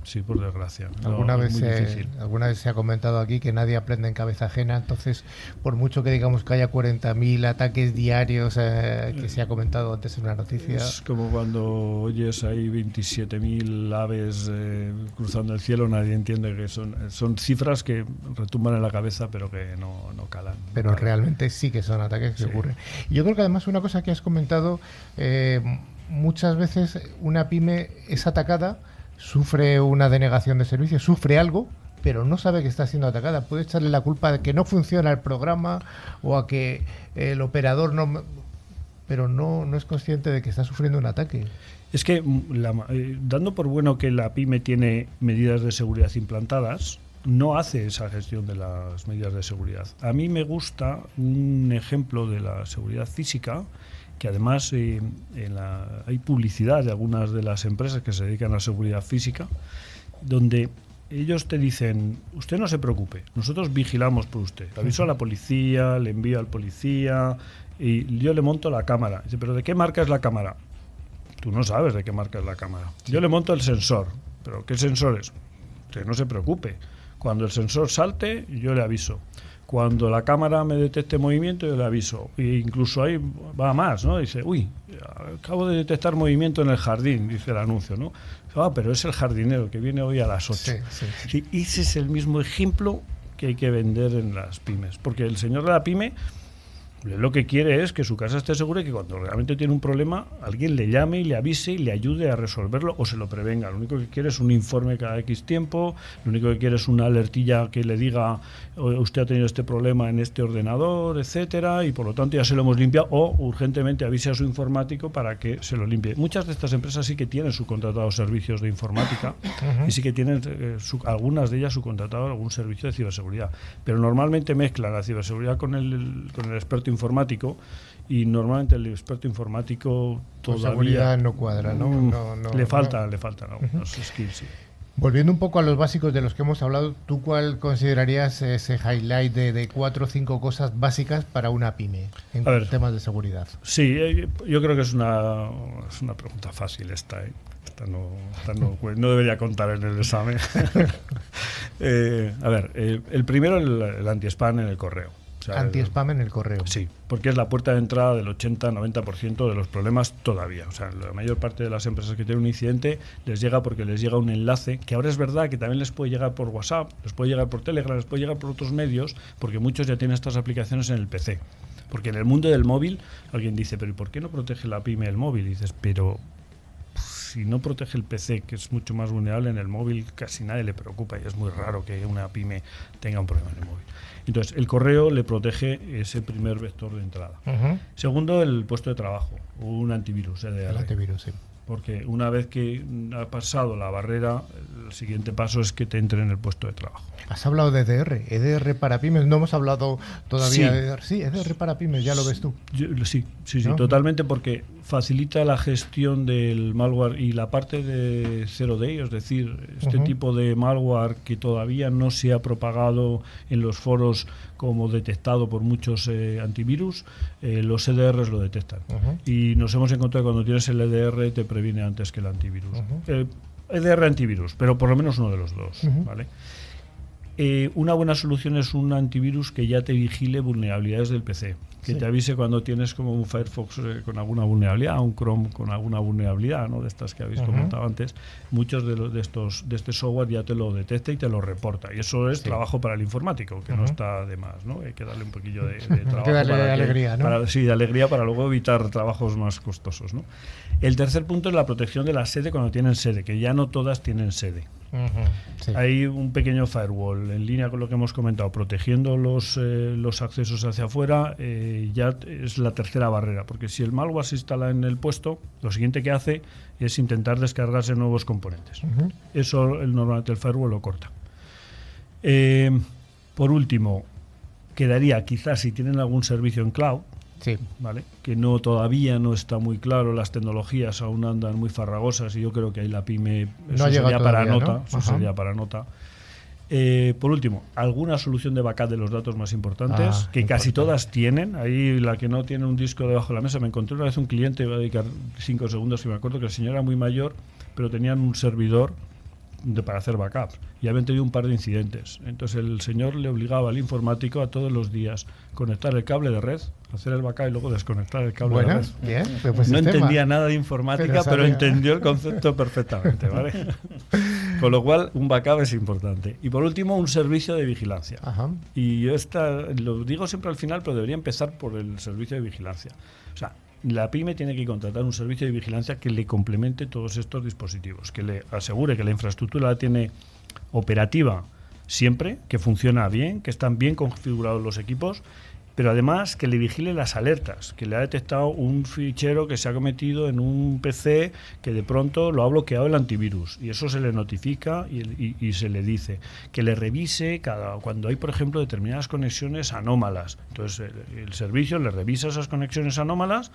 Sí, por desgracia. ¿Alguna vez se ha comentado aquí que nadie aprende en cabeza ajena? Entonces, por mucho que digamos que haya 40.000 ataques diarios, que se ha comentado antes en una noticia... Es como cuando oyes ahí 27.000 aves cruzando el cielo, nadie entiende que son cifras que retumban en la cabeza, pero que no calan. Pero realmente sí que son ataques que ocurren. Y yo creo que además una cosa que has comentado, muchas veces una pyme es atacada, sufre una denegación de servicio, sufre algo, pero no sabe que está siendo atacada. Puede echarle la culpa de que no funciona el programa o a que el operador no... Pero no es consciente de que está sufriendo un ataque. Es que, dando por bueno que la pyme tiene medidas de seguridad implantadas, no hace esa gestión de las medidas de seguridad. A mí me gusta un ejemplo de la seguridad física, que además hay publicidad de algunas de las empresas que se dedican a la seguridad física, donde ellos te dicen, usted no se preocupe, nosotros vigilamos por usted. Le aviso a la policía, le envío al policía y yo le monto la cámara. Dice, ¿pero de qué marca es la cámara? Tú no sabes de qué marca es la cámara. Yo le monto el sensor. ¿Pero qué sensor es? Usted no se preocupe. Cuando el sensor salte, yo le aviso. Cuando la cámara me detecte movimiento, yo le aviso. E incluso ahí va más, ¿no? Dice, uy, acabo de detectar movimiento en el jardín, dice el anuncio, ¿no? Pero es el jardinero que viene hoy a las 8. Sí, ese es el mismo ejemplo que hay que vender en las pymes. Porque el señor de la pyme lo que quiere es que su casa esté segura y que cuando realmente tiene un problema alguien le llame y le avise y le ayude a resolverlo o se lo prevenga. Lo único que quiere es un informe cada X tiempo, lo único que quiere es una alertilla que le diga usted ha tenido este problema en este ordenador, etcétera, y por lo tanto ya se lo hemos limpiado, o urgentemente avise a su informático para que se lo limpie. Muchas de estas empresas sí que tienen subcontratados servicios de informática y sí que tienen algunas de ellas subcontratado algún servicio de ciberseguridad, pero normalmente mezclan la ciberseguridad con el experto informático, y normalmente el experto informático todavía seguridad no cuadra, ¿no? Le falta algunos skills. Sí. Volviendo un poco a los básicos de los que hemos hablado, ¿tú cuál considerarías ese highlight de 4 o 5 cosas básicas para una pyme en temas de seguridad? Sí, yo creo que es una pregunta fácil esta, ¿eh? No debería contar en el examen. El primero, el anti-spam en el correo. Anti-spam en el correo. Sí, porque es la puerta de entrada del 80-90% de los problemas todavía. O sea, la mayor parte de las empresas que tienen un incidente les llega porque les llega un enlace, que ahora es verdad que también les puede llegar por WhatsApp, les puede llegar por Telegram, les puede llegar por otros medios, porque muchos ya tienen estas aplicaciones en el PC. Porque en el mundo del móvil alguien dice, pero ¿y por qué no protege la pyme el móvil? Y dices, pero si no protege el PC, que es mucho más vulnerable, en el móvil casi nadie le preocupa y es muy raro que una pyme tenga un problema en el móvil. Entonces, el correo le protege ese primer vector de entrada. Segundo, el puesto de trabajo, un antivirus. El antivirus, sí. Porque una vez que ha pasado la barrera, el siguiente paso es que te entre en el puesto de trabajo. Has hablado de EDR para pymes, no hemos hablado todavía de EDR. Sí, EDR para pymes, ya lo ves tú. Sí, ¿no? Totalmente, porque facilita la gestión del malware y la parte de 0D, es decir, este tipo de malware que todavía no se ha propagado en los foros como detectado por muchos antivirus, los EDRs lo detectan. Y nos hemos encontrado que cuando tienes el EDR te previene antes que el antivirus. EDR antivirus, pero por lo menos uno de los dos, ¿vale? Una buena solución es un antivirus que ya te vigile vulnerabilidades del PC, que te avise cuando tienes como un Firefox con alguna vulnerabilidad, un Chrome con alguna vulnerabilidad, ¿no? De estas que habéis comentado antes. Muchos de este software ya te lo detecta y te lo reporta, y eso es trabajo para el informático, que no está de más, ¿no? Hay que darle un poquillo de trabajo. Hay que darle alegría, ¿no? De alegría para luego evitar trabajos más costosos, ¿no? El tercer punto es la protección de la sede cuando tienen sede, que ya no todas tienen sede. Sí. Hay un pequeño firewall en línea con lo que hemos comentado, protegiendo los accesos hacia afuera. Ya es la tercera barrera, porque si el malware se instala en el puesto, lo siguiente que hace es intentar descargarse nuevos componentes. Eso normalmente el firewall lo corta. Por último, quedaría quizás si tienen algún servicio en cloud, ¿vale? Que todavía no está muy claro, las tecnologías aún andan muy farragosas, y yo creo que ahí la pyme eso sería para nota, ¿no? Eso sería para nota. Por último, alguna solución de backup de los datos más importantes, que casi todas tienen. Ahí la que no tiene un disco debajo de la mesa, me encontré una vez un cliente, voy a dedicar 5 segundos, y me acuerdo que el señor era muy mayor, pero tenían un servidor para hacer backups, y habían tenido un par de incidentes. Entonces el señor le obligaba al informático a todos los días conectar el cable de red, hacer el backup y luego desconectar el cable de red. Bien, no entendía nada de informática, pero entendió el concepto perfectamente, ¿vale? Con lo cual, un backup es importante. Y por último, un servicio de vigilancia. Y yo lo digo siempre al final, pero debería empezar por el servicio de vigilancia. O sea, la pyme tiene que contratar un servicio de vigilancia que le complemente todos estos dispositivos, que le asegure que la infraestructura la tiene operativa siempre, que funciona bien, que están bien configurados los equipos, pero además que le vigile las alertas, que le ha detectado un fichero que se ha cometido en un PC que de pronto lo ha bloqueado el antivirus, y eso se le notifica y se le dice que le revise cuando hay, por ejemplo, determinadas conexiones anómalas. Entonces el servicio le revisa esas conexiones anómalas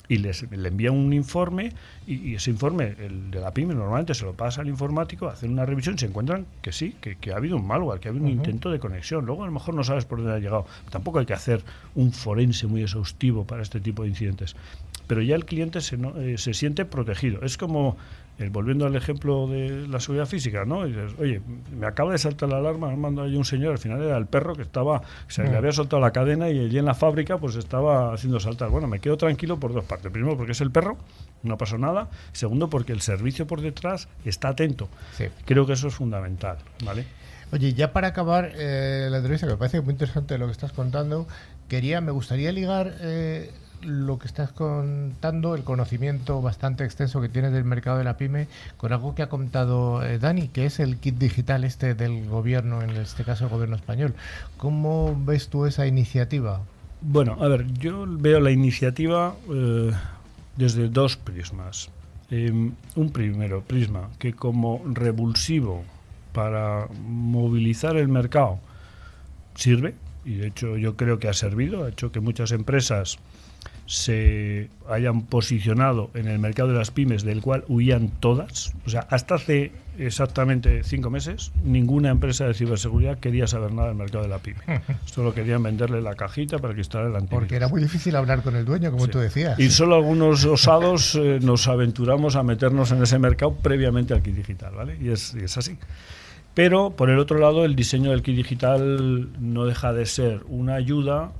y le envía un informe, y ese informe, el de la PYME, normalmente se lo pasa al informático, hacen una revisión y se encuentran que sí, que ha habido un malware, que ha habido un intento de conexión. Luego a lo mejor no sabes por dónde ha llegado. Tampoco hay que hacer un forense muy exhaustivo para este tipo de incidentes. Pero ya el cliente se siente protegido. Es como, volviendo al ejemplo de la seguridad física, ¿no? Y dices, oye, me acaba de saltar la alarma, me mandó allí un señor, al final era el perro que le había soltado la cadena y allí en la fábrica pues estaba haciendo saltar. Bueno, me quedo tranquilo por dos partes. Primero, porque es el perro, no pasó nada. Segundo, porque el servicio por detrás está atento. Sí. Creo que eso es fundamental, ¿vale? Oye, ya para acabar la entrevista, que me parece muy interesante lo que estás contando, me gustaría ligar lo que estás contando, el conocimiento bastante extenso que tienes del mercado de la PYME, con algo que ha contado Dani, que es el kit digital del gobierno, en este caso el gobierno español. ¿Cómo ves tú esa iniciativa? Bueno, a ver, yo veo la iniciativa desde dos prismas. Un primero prisma que, como revulsivo para movilizar el mercado, sirve, y de hecho yo creo que ha servido, ha hecho que muchas empresas se hayan posicionado en el mercado de las pymes, del cual huían todas. O sea, hasta hace exactamente 5 meses ninguna empresa de ciberseguridad quería saber nada del mercado de la pyme. Solo querían venderle la cajita para que instalara el antivirus. Porque era muy difícil hablar con el dueño, como tú decías. Y solo algunos osados nos aventuramos a meternos en ese mercado previamente al kit digital, ¿vale? Y es así. Pero, por el otro lado, el diseño del kit digital no deja de ser una ayuda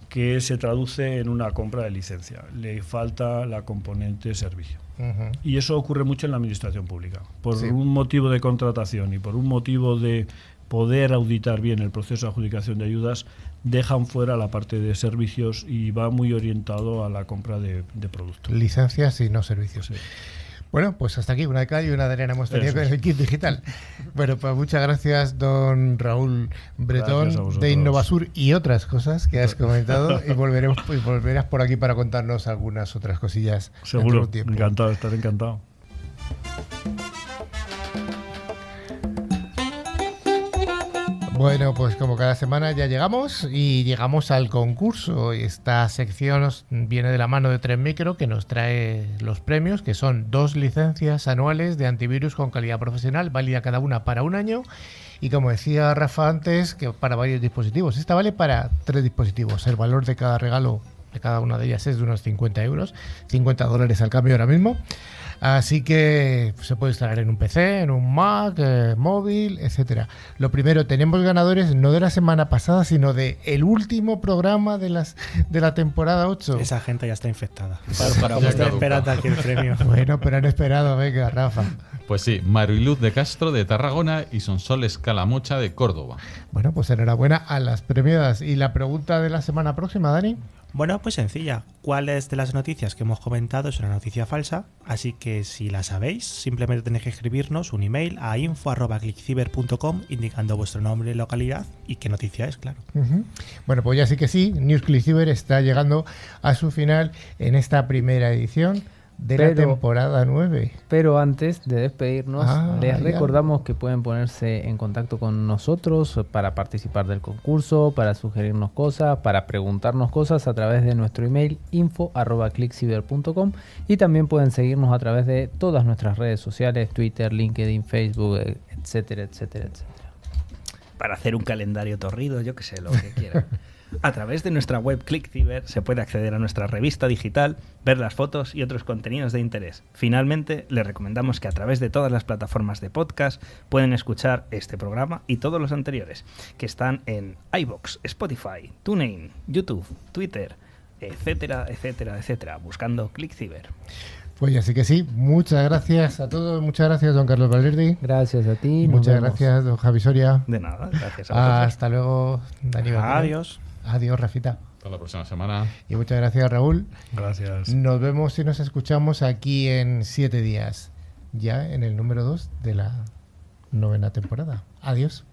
que se traduce en una compra de licencia. Le falta la componente servicio. Y eso ocurre mucho en la administración pública. Por un motivo de contratación y por un motivo de poder auditar bien el proceso de adjudicación de ayudas, dejan fuera la parte de servicios y va muy orientado a la compra de productos. Licencias y no servicios. Sí. Bueno, pues hasta aquí, una de cal y una de arena hemos tenido con el kit digital. Bueno, pues muchas gracias, don Raúl Bretón, de Innovasur y otras cosas que has comentado, y volverás por aquí para contarnos algunas otras cosillas. Seguro, encantado, estaré encantado. Bueno, pues como cada semana ya llegamos al concurso. Esta sección viene de la mano de Tren Micro, que nos trae los premios, que son 2 licencias anuales de antivirus con calidad profesional, válida cada una para 1 año. Y como decía Rafa antes, que para varios dispositivos. Esta vale para 3 dispositivos. El valor de cada regalo de cada una de ellas es de unos 50 euros, $50 al cambio ahora mismo. Así que se puede instalar en un PC, en un Mac, móvil, etcétera. Lo primero, tenemos ganadores no de la semana pasada, sino de el último programa de la temporada 8. Esa gente ya está infectada. Ya está esperando aquí el premio. Bueno, pero han esperado, venga, Rafa. Pues sí, Mariluz de Castro de Tarragona y Sonsoles Calamocha de Córdoba. Bueno, pues enhorabuena a las premiadas. ¿Y la pregunta de la semana próxima, Dani? Bueno, pues sencilla. ¿Cuáles de las noticias que hemos comentado es una noticia falsa? Así que si la sabéis, simplemente tenéis que escribirnos un email a info@clickciber.com indicando vuestro nombre, localidad y qué noticia es, claro. Bueno, pues ya sí que sí, News ClickCiber está llegando a su final en esta primera edición de la temporada 9. Pero antes de despedirnos, les recordamos que pueden ponerse en contacto con nosotros para participar del concurso, para sugerirnos cosas, para preguntarnos cosas a través de nuestro email info@clickciber.com, y también pueden seguirnos a través de todas nuestras redes sociales, Twitter, LinkedIn, Facebook, etcétera, etcétera, etcétera. Para hacer un calendario torrido, yo que sé, lo que quieran. A través de nuestra web ClickCiber se puede acceder a nuestra revista digital, ver las fotos y otros contenidos de interés. Finalmente, les recomendamos que a través de todas las plataformas de podcast pueden escuchar este programa y todos los anteriores, que están en iVoox, Spotify, TuneIn, YouTube, Twitter, etcétera, etcétera, etcétera, buscando ClickCiber. Pues así que sí, muchas gracias a todos, muchas gracias, don Carlos Valerdi. Gracias a ti. Muchas gracias, don Javi Soria. De nada, gracias a vosotros. Hasta luego, Dani. Adiós. Adiós, Rafita. Hasta la próxima semana. Y muchas gracias, Raúl. Gracias. Nos vemos y nos escuchamos aquí en 7 días, ya en el número 2 de la 9ª temporada. Adiós.